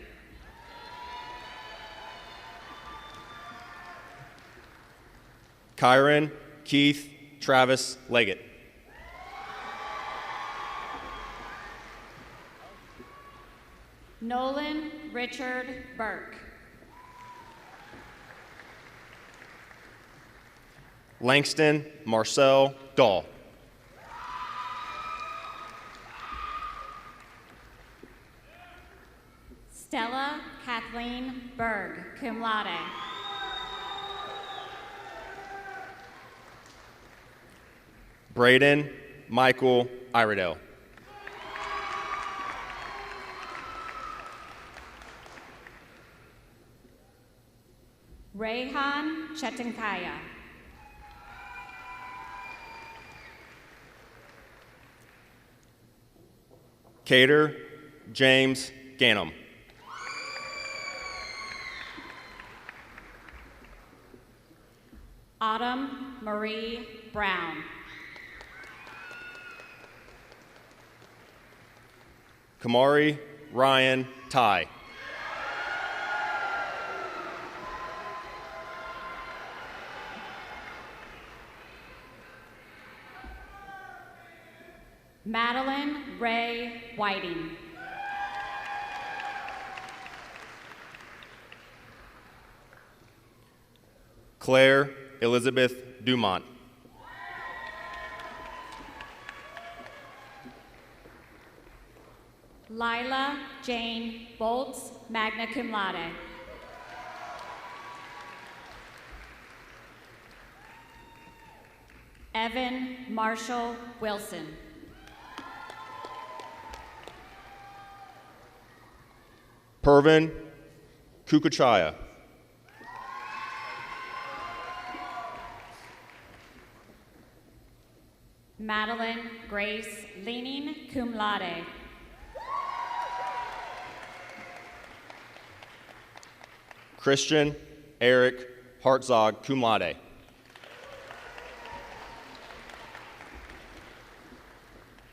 Kyron Keith Travis Leggett. Nolan Richard Burke. Langston Marcel Dahl. Stella Kathleen Berg, cum laude. Braden Michael Iredale. Rayhan Chetankaya. Cater James Ganem. Autumn Marie Brown. Kamari Ryan Ty. Madeline Ray Whiting. Claire Elizabeth Dumont. Lila Jane Bolts, magna cum laude. Evan Marshall Wilson. Pervin Kukuchaya. Madeline Grace Leaning, cum laude. Christian Eric Hartzog, cum laude.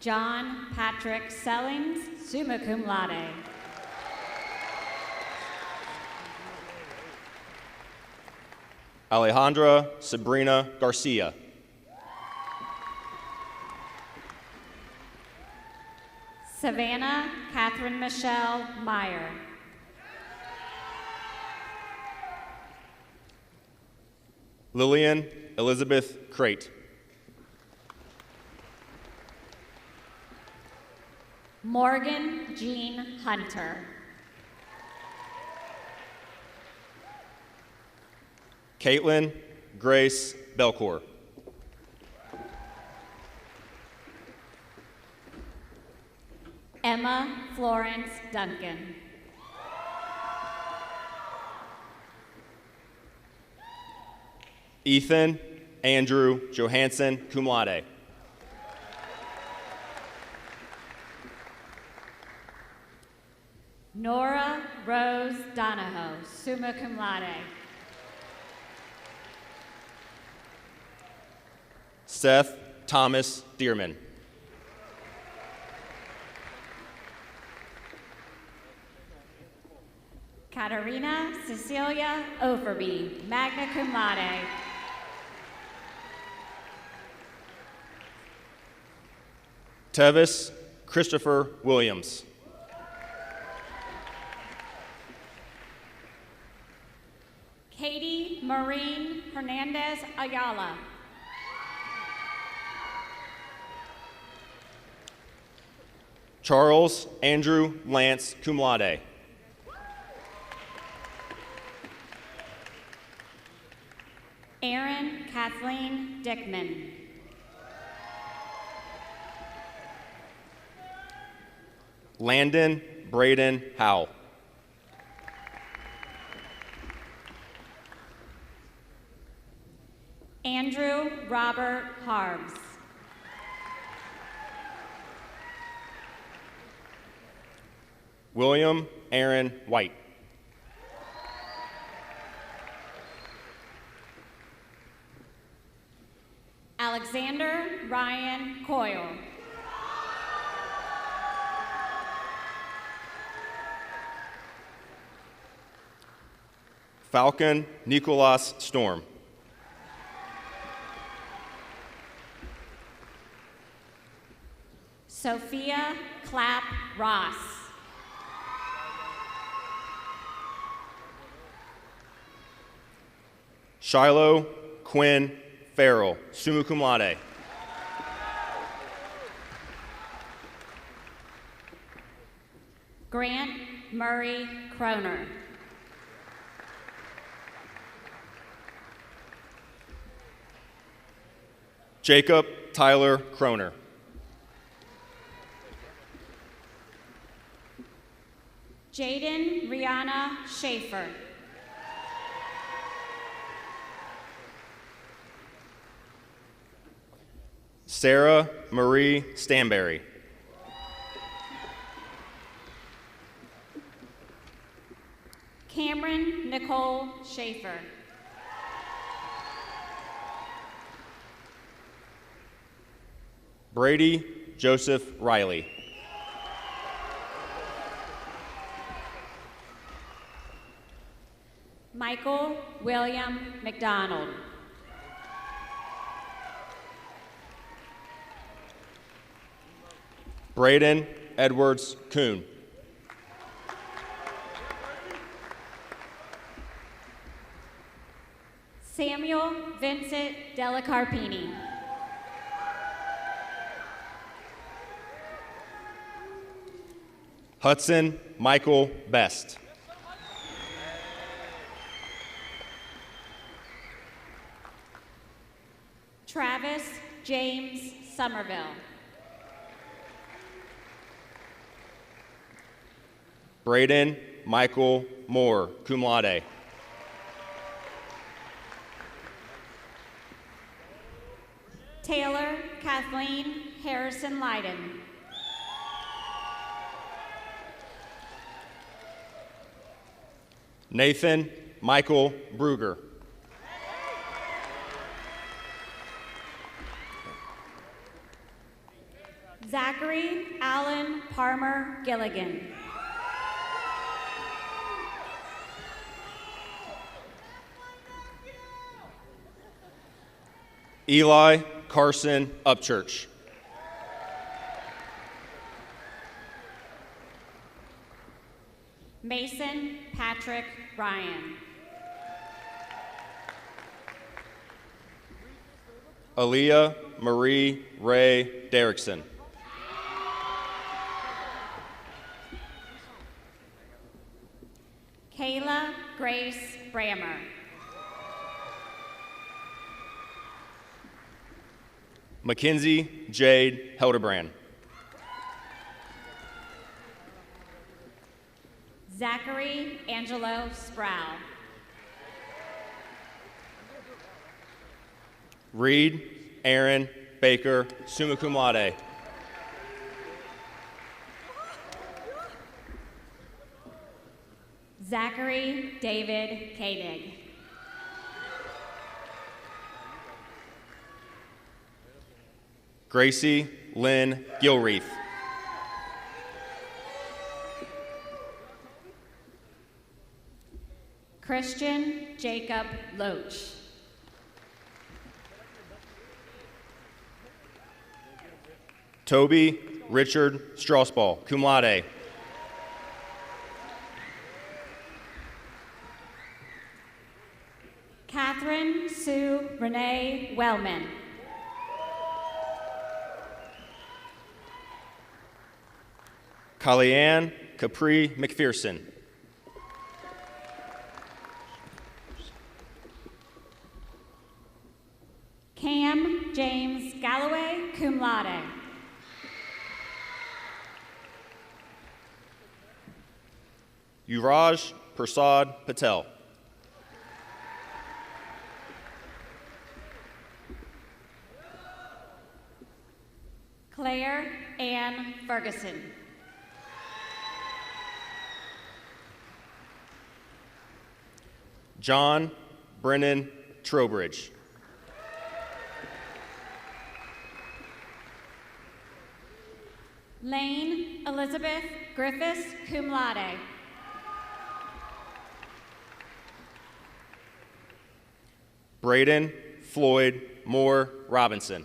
John Patrick Sellings, summa cum laude. Alejandra Sabrina Garcia. Savannah Catherine Michelle Meyer. Lillian Elizabeth Crate. Morgan Jean Hunter. Caitlin Grace Belcourt. Emma Florence Duncan. Ethan Andrew Johansson, cum laude. Nora Rose Donahoe, summa cum laude. Seth Thomas Dearman. Katarina Cecilia Overby, magna cum laude. Tevis Christopher Williams. Katie Maureen Hernandez Ayala. Charles Andrew Lance, cum laude. Erin Kathleen Dickman. Landon Braden Howell. Andrew Robert Harbs. William Aaron White. Alexander Ryan Coyle. Falcon Nicolas Storm. Sophia Clapp Ross. Shiloh Quinn Farrell, summa cum laude. Grant Murray Croner. Jacob Tyler Croner. Jaden Rihanna Schaefer. Sarah Marie Stanberry. Cameron Nicole Schaefer. Brady Joseph Riley. Michael William McDonald. Braden Edwards Kuhn. Samuel Vincent Delacarpini. Hudson Michael Best. Travis James Somerville. Braden Michael Moore, cum laude. Taylor Kathleen Harrison Leiden. Nathan Michael Bruger. Zachary Allen Palmer Gilligan. Eli Carson Upchurch. Mason Patrick Ryan. Aaliyah Marie Ray Derrickson. Kayla Grace Brammer. Mackenzie Jade Helderbrand. Zachary Angelo Sproul. Reed Aaron Baker, summa cum laude. Zachary David Koenig. Gracie Lynn Gilreath. Christian Jacob Loach. Toby Richard Straussball, cum laude. Catherine Sue Renee Wellman. Kellyanne Capri McPherson. Cam James Galloway, cum laude. Yuvraj Prasad Patel. Claire Ann Ferguson. John Brennan Trowbridge. Lane Elizabeth Griffiths, cum laude. Braden Floyd Moore Robinson.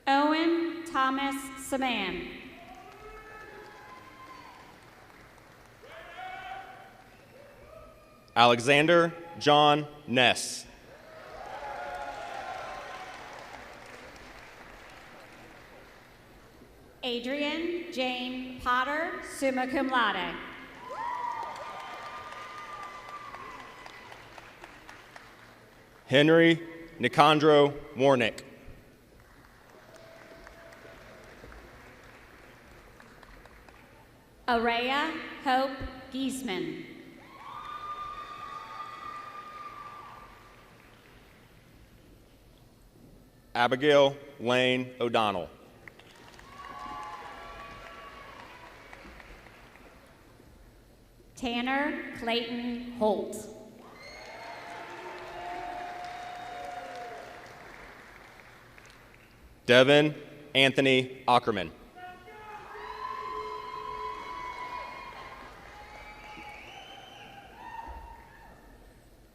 Owen Thomas Saman. Alexander John Ness. Adrian Jane Potter, summa cum laude. Henry Nicandro Warnick. Araya Hope Giesman. Abigail Lane O'Donnell. Tanner Clayton Holt. Devin Anthony Ackerman.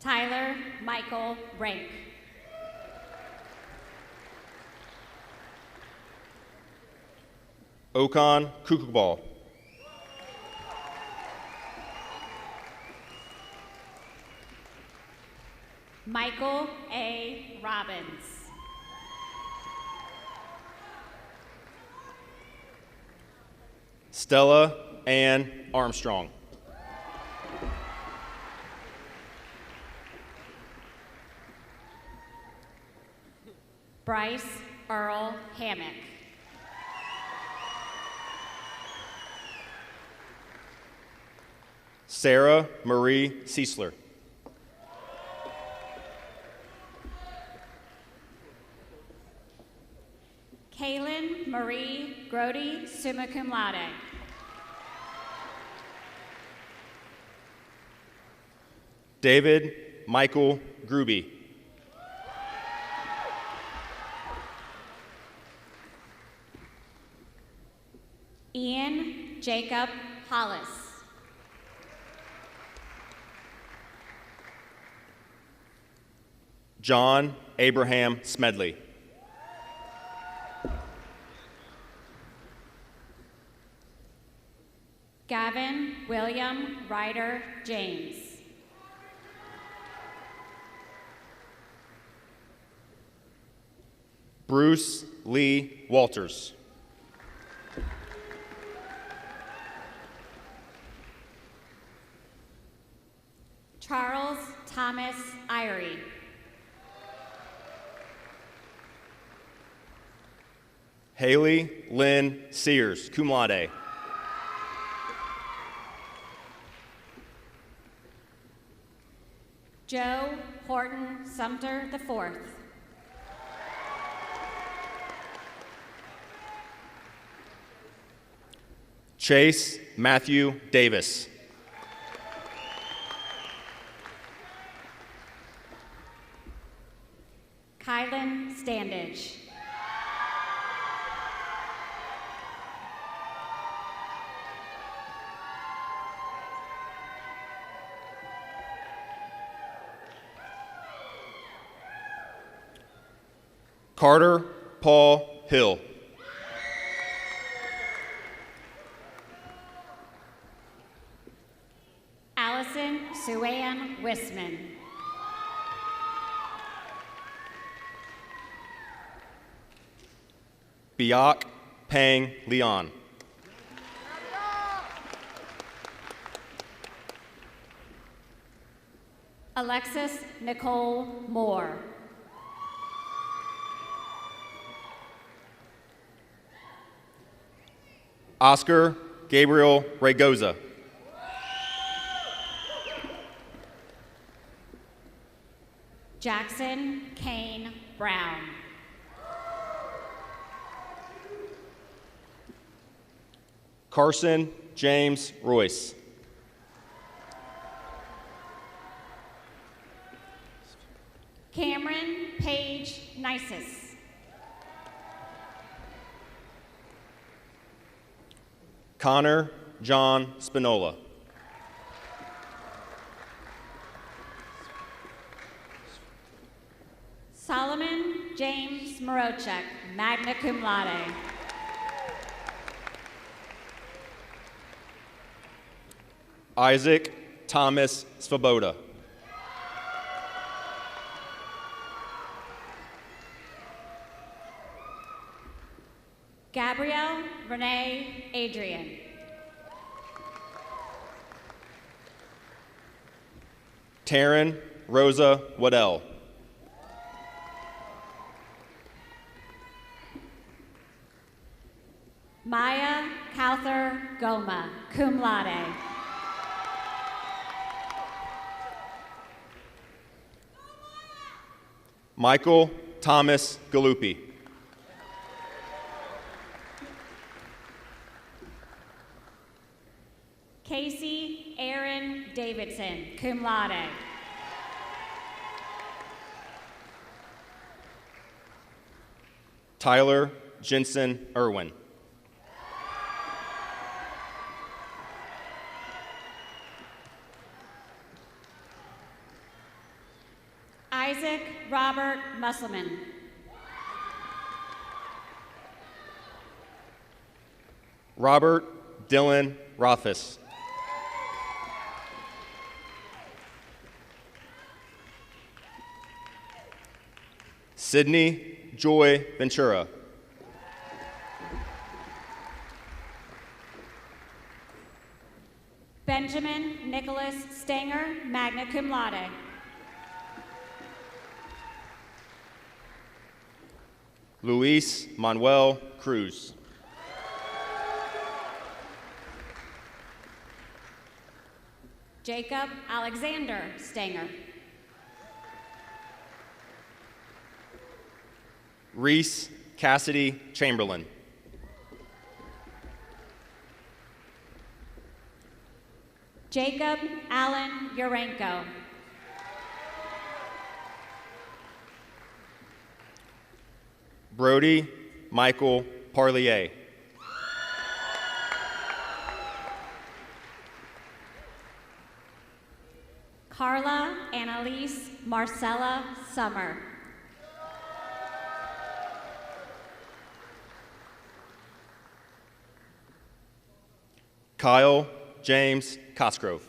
Tyler Michael Rank. Okan Kukubal. Michael A. Robbins. Stella Ann Armstrong. Bryce Earl Hammock. Sarah Marie Ciesler. Kaylin Marie Grody, summa cum laude. David Michael Gruby. Ian Jacob Hollis. John Abraham Smedley. Gavin William Ryder James. Bruce Lee Walters. Charles Thomas Irie. Haley Lynn Sears, cum laude. Joe Horton Sumter IV. Chase Matthew Davis. Kylan Standage. Carter Paul Hill. Allison Suanne Wisman. Biak Pang Leon. Alexis Nicole Moore. Oscar Gabriel Regoza. Jackson Kane Brown. Carson James Royce. Cameron Paige Nisus. Connor John Spinola. Solomon James Morochek, magna cum laude. Isaac Thomas Svoboda. Gabrielle Renee Adrian. Taryn Rosa Waddell. Maya Calther Goma, cum laude. Michael Thomas Galuppi. Casey Aaron Davidson, cum laude. Tyler Jensen Irwin. Isaac Robert Musselman. Robert Dylan Rothfuss. Sydney Joy Ventura. Benjamin Nicholas Stanger, magna cum laude. Luis Manuel Cruz. Jacob Alexander Stanger. Reese Cassidy Chamberlain. Jacob Allen Urenko. Brody Michael Parlier. Carla Annalise Marcella Summer. Kyle James Cosgrove.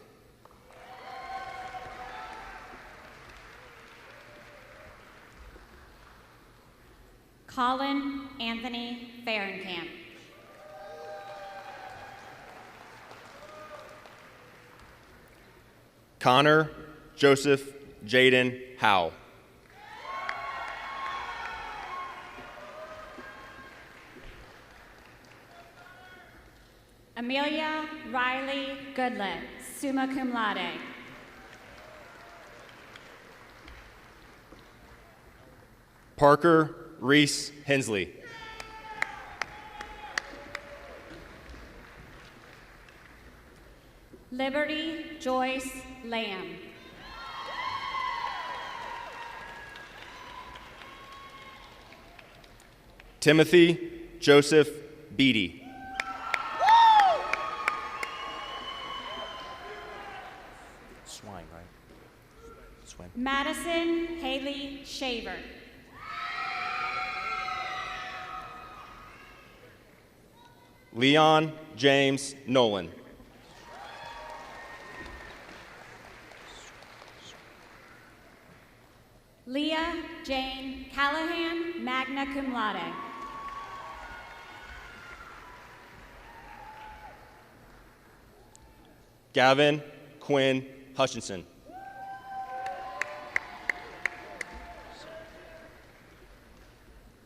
Colin Anthony Fahrenkamp. Connor Joseph Jaden Howe. Riley Goodlett, summa cum laude. Parker Reese Hensley. Liberty Joyce Lamb. Timothy Joseph Beatty. Swine, right? Swine. Madison Haley Shaver. Leon James Nolan. Leah Jane Callahan, magna cum laude. Gavin Quinn Hutchinson.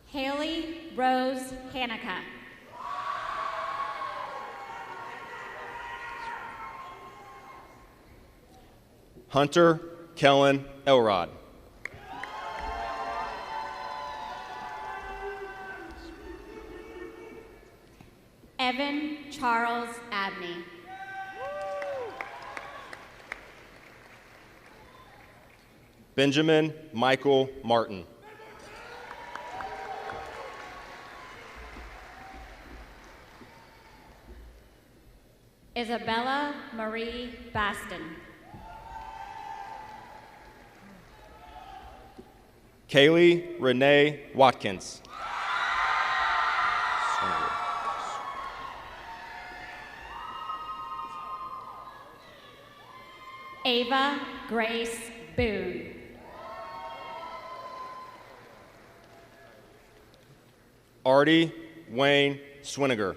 Haley Rose Hanukkah. Hunter Kellen Elrod. Evan Charles Abney. Benjamin Michael Martin. Isabella Marie Baston. Kaylee Renee Watkins. Ava Grace Boone. Artie Wayne Swiniger.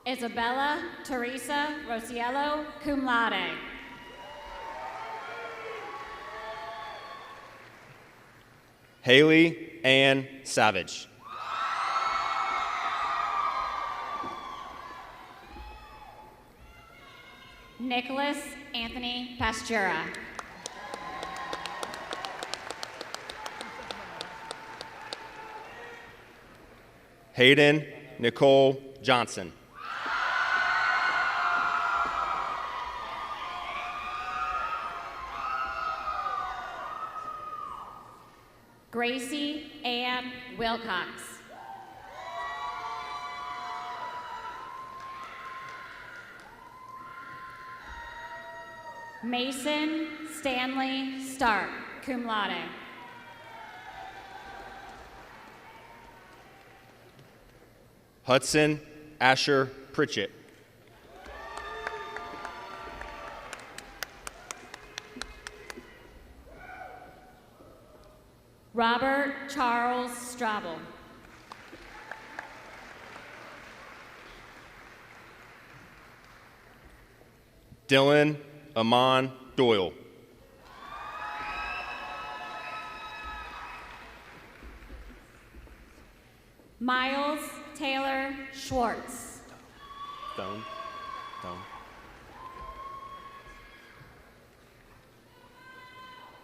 Isabella Teresa Rosiello, cum laude. Haley Ann Savage. Nicholas Anthony Pastura. Hayden Nicole Johnson. Gracie Ann Wilcox. Mason Stanley Stark, cum laude. Hudson Asher Pritchett. Robert Charles Strabel. Dylan Amon Doyle. Miles Taylor Schwartz. Stone.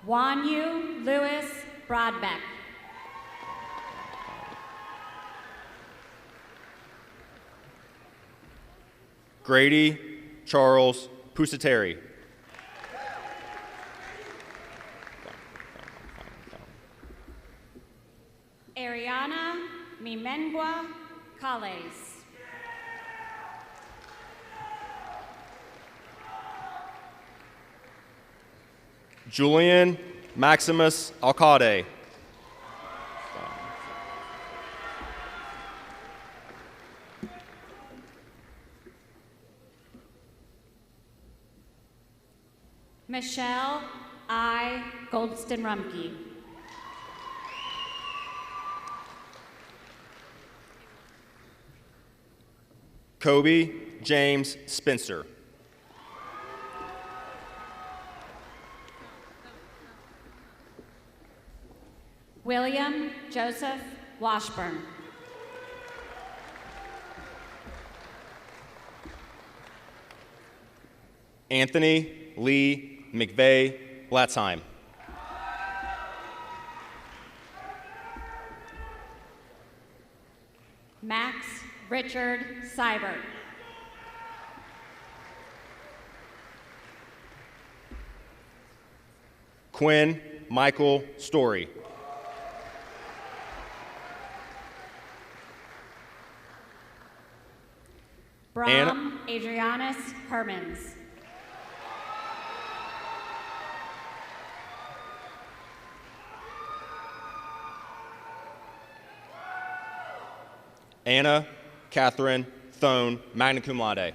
Wanyu Lewis Broadbeck. Grady Charles Pusateri. Ariana Mimengwa Calles. Julian Maximus Alcade. Michelle I. Goldston Rumke. Kobe James Spencer. Jordan Joseph Washburn. Anthony Lee McVeigh Blatzheim. Max Richard Seibert. Quinn Michael Story. Bram Adrianus Hermans. Anna Catherine Thone, magna cum laude.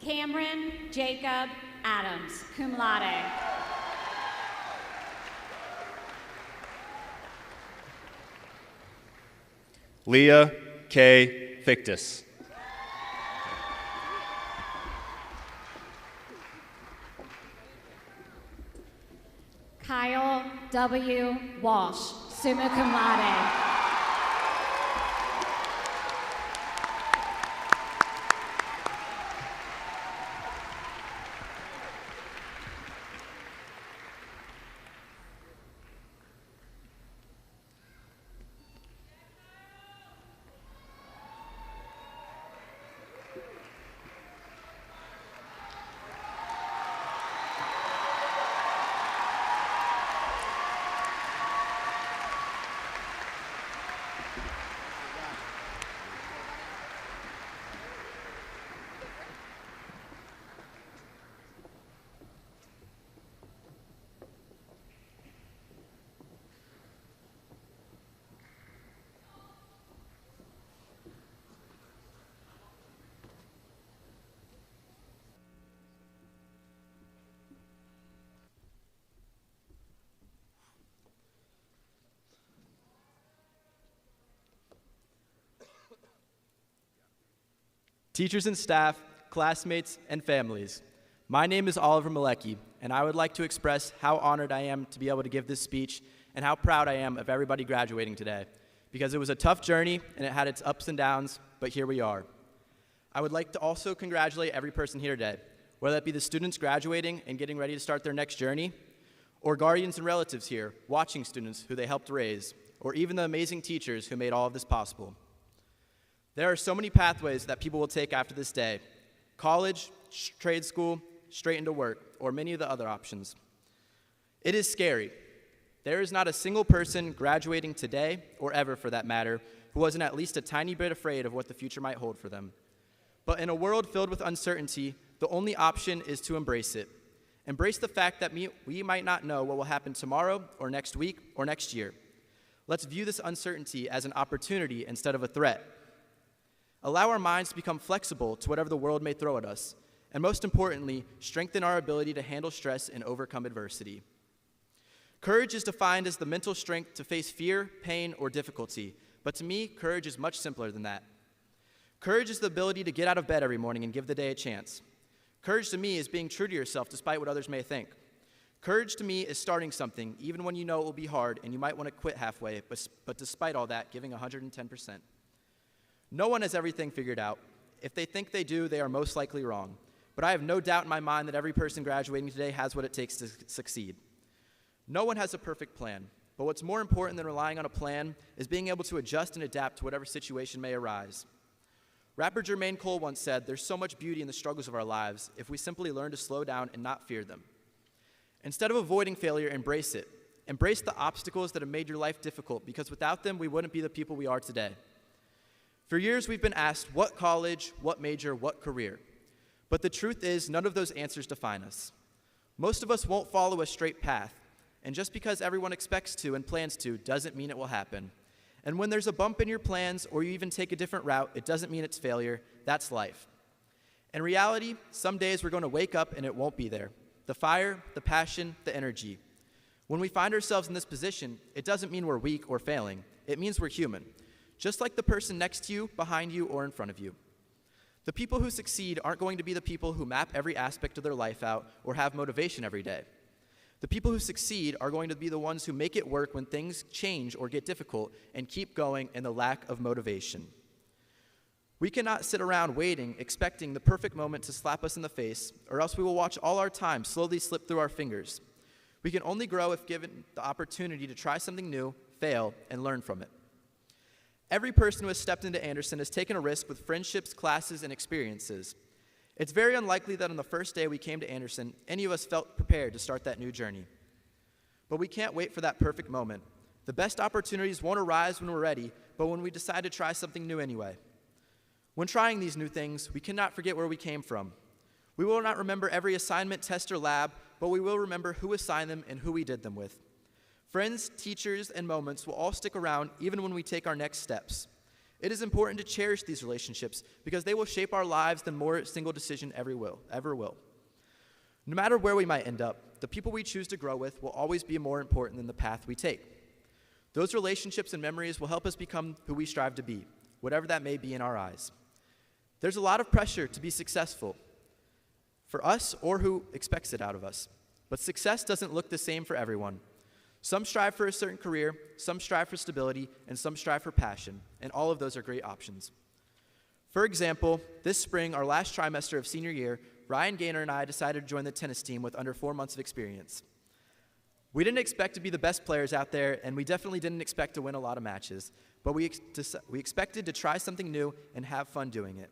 Cameron Jacob Adams, cum laude. Leah K. Fictus. Kyle W. Walsh, summa cum laude. Teachers and staff, classmates, and families, my name is Oliver Malecki, and I would like to express how honored I am to be able to give this speech and how proud I am of everybody graduating today, because it was a tough journey and it had its ups and downs, but here we are. I would like to also congratulate every person here today, whether that be the students graduating and getting ready to start their next journey, or guardians and relatives here watching students who they helped raise, or even the amazing teachers who made all of this possible. There are so many pathways that people will take after this day: college, trade school, straight into work, or many of the other options. It is scary. There is not a single person graduating today, or ever for that matter, who wasn't at least a tiny bit afraid of what the future might hold for them. But in a world filled with uncertainty, the only option is to embrace it. Embrace the fact that we might not know what will happen tomorrow, or next week, or next year. Let's view this uncertainty as an opportunity instead of a threat. Allow our minds to become flexible to whatever the world may throw at us, and most importantly, strengthen our ability to handle stress and overcome adversity. Courage is defined as the mental strength to face fear, pain, or difficulty, but to me, courage is much simpler than that. Courage is the ability to get out of bed every morning and give the day a chance. Courage to me is being true to yourself despite what others may think. Courage to me is starting something even when you know it will be hard and you might want to quit halfway, but despite all that, giving 110%. No one has everything figured out. If they think they do, they are most likely wrong. But I have no doubt in my mind that every person graduating today has what it takes to succeed. No one has a perfect plan, but what's more important than relying on a plan is being able to adjust and adapt to whatever situation may arise. Rapper Jermaine Cole once said, "There's so much beauty in the struggles of our lives if we simply learn to slow down and not fear them." Instead of avoiding failure, embrace it. Embrace the obstacles that have made your life difficult, because without them, we wouldn't be the people we are today. For years, we've been asked what college, what major, what career. But the truth is, none of those answers define us. Most of us won't follow a straight path, and just because everyone expects to and plans to doesn't mean it will happen. And when there's a bump in your plans, or you even take a different route, it doesn't mean it's failure. That's life. In reality, some days we're going to wake up and it won't be there. The fire, the passion, the energy. When we find ourselves in this position, it doesn't mean we're weak or failing. It means we're human. Just like the person next to you, behind you, or in front of you. The people who succeed aren't going to be the people who map every aspect of their life out or have motivation every day. The people who succeed are going to be the ones who make it work when things change or get difficult and keep going in the lack of motivation. We cannot sit around waiting, expecting the perfect moment to slap us in the face, or else we will watch all our time slowly slip through our fingers. We can only grow if given the opportunity to try something new, fail, and learn from it. Every person who has stepped into Anderson has taken a risk with friendships, classes, and experiences. It's very unlikely that on the first day we came to Anderson, any of us felt prepared to start that new journey. But we can't wait for that perfect moment. The best opportunities won't arise when we're ready, but when we decide to try something new anyway. When trying these new things, we cannot forget where we came from. We will not remember every assignment, test, or lab, but we will remember who assigned them and who we did them with. Friends, teachers, and moments will all stick around even when we take our next steps. It is important to cherish these relationships because they will shape our lives than more single decision ever will. No matter where we might end up, the people we choose to grow with will always be more important than the path we take. Those relationships and memories will help us become who we strive to be, whatever that may be in our eyes. There's a lot of pressure to be successful for us or who expects it out of us, but success doesn't look the same for everyone. Some strive for a certain career, some strive for stability, and some strive for passion, and all of those are great options. For example, this spring, our last trimester of senior year, Ryan Gaynor and I decided to join the tennis team with under 4 months of experience. We didn't expect to be the best players out there, and we definitely didn't expect to win a lot of matches, but we expected to try something new and have fun doing it.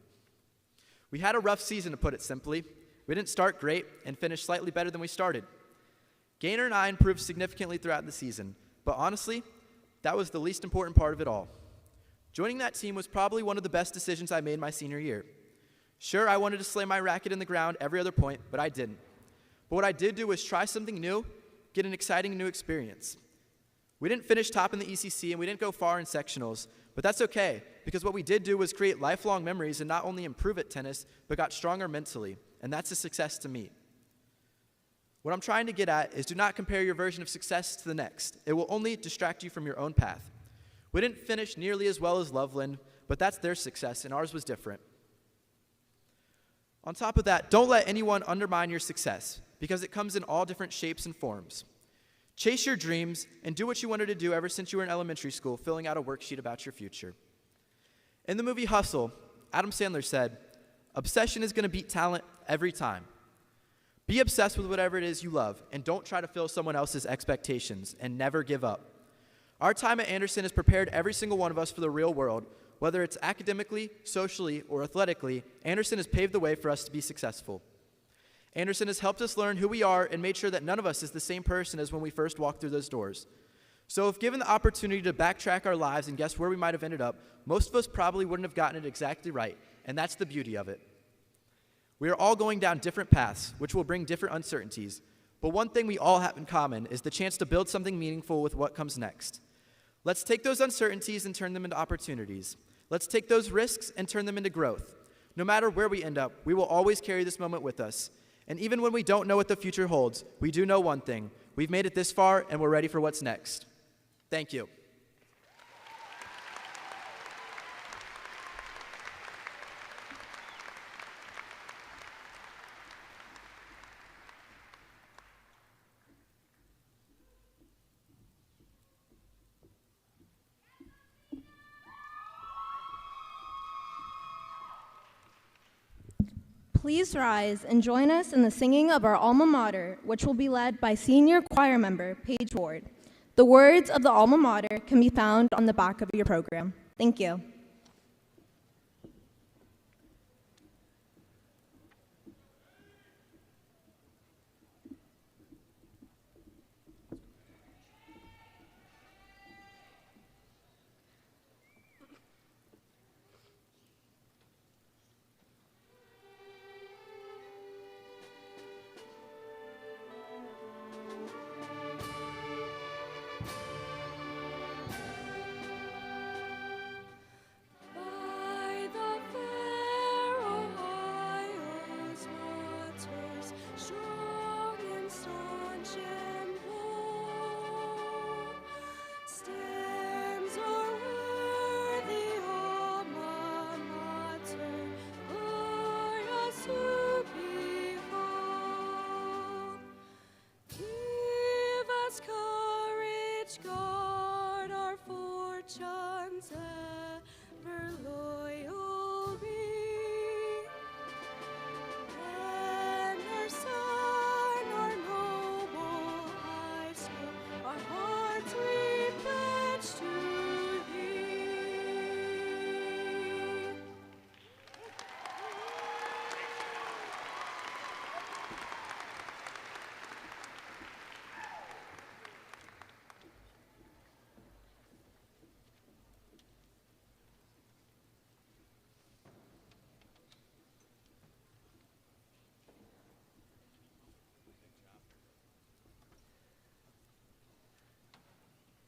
We had a rough season, to put it simply. We didn't start great and finished slightly better than we started. Gaynor and I improved significantly throughout the season, but honestly, that was the least important part of it all. Joining that team was probably one of the best decisions I made my senior year. Sure, I wanted to slay my racket in the ground every other point, but I didn't. But what I did do was try something new, get an exciting new experience. We didn't finish top in the ECC and we didn't go far in sectionals, but that's okay, because what we did do was create lifelong memories and not only improve at tennis, but got stronger mentally, and that's a success to me. What I'm trying to get at is do not compare your version of success to the next. It will only distract you from your own path. We didn't finish nearly as well as Loveland, but that's their success, and ours was different. On top of that, don't let anyone undermine your success, because it comes in all different shapes and forms. Chase your dreams and do what you wanted to do ever since you were in elementary school, filling out a worksheet about your future. In the movie Hustle, Adam Sandler said, "Obsession is going to beat talent every time." Be obsessed with whatever it is you love, and don't try to fill someone else's expectations, and never give up. Our time at Anderson has prepared every single one of us for the real world. Whether it's academically, socially, or athletically, Anderson has paved the way for us to be successful. Anderson has helped us learn who we are and made sure that none of us is the same person as when we first walked through those doors. So if given the opportunity to backtrack our lives and guess where we might have ended up, most of us probably wouldn't have gotten it exactly right, and that's the beauty of it. We are all going down different paths, which will bring different uncertainties, but one thing we all have in common is the chance to build something meaningful with what comes next. Let's take those uncertainties and turn them into opportunities. Let's take those risks and turn them into growth. No matter where we end up, we will always carry this moment with us. And even when we don't know what the future holds, we do know one thing. We've made it this far, and we're ready for what's next. Thank you. Please rise and join us in the singing of our alma mater, which will be led by senior choir member Paige Ward. The words of the alma mater can be found on the back of your program. Thank you.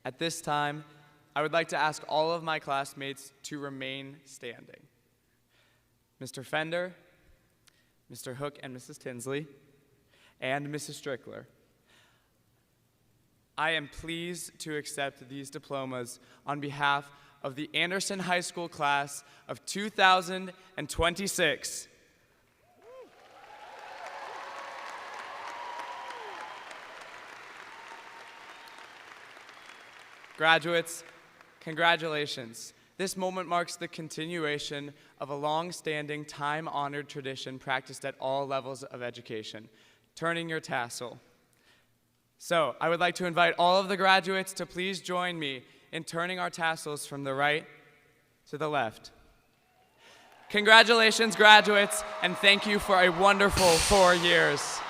At this time, I would like to ask all of my classmates to remain standing. Mr. Fender, Mr. Hook and Mrs. Tinsley, and Mrs. Strickler. I am pleased to accept these diplomas on behalf of the Anderson High School class of 2026. Graduates, congratulations. This moment marks the continuation of a long-standing, time-honored tradition practiced at all levels of education, turning your tassel. So, I would like to invite all of the graduates to please join me in turning our tassels from the right to the left. Congratulations, graduates, and thank you for a wonderful 4 years.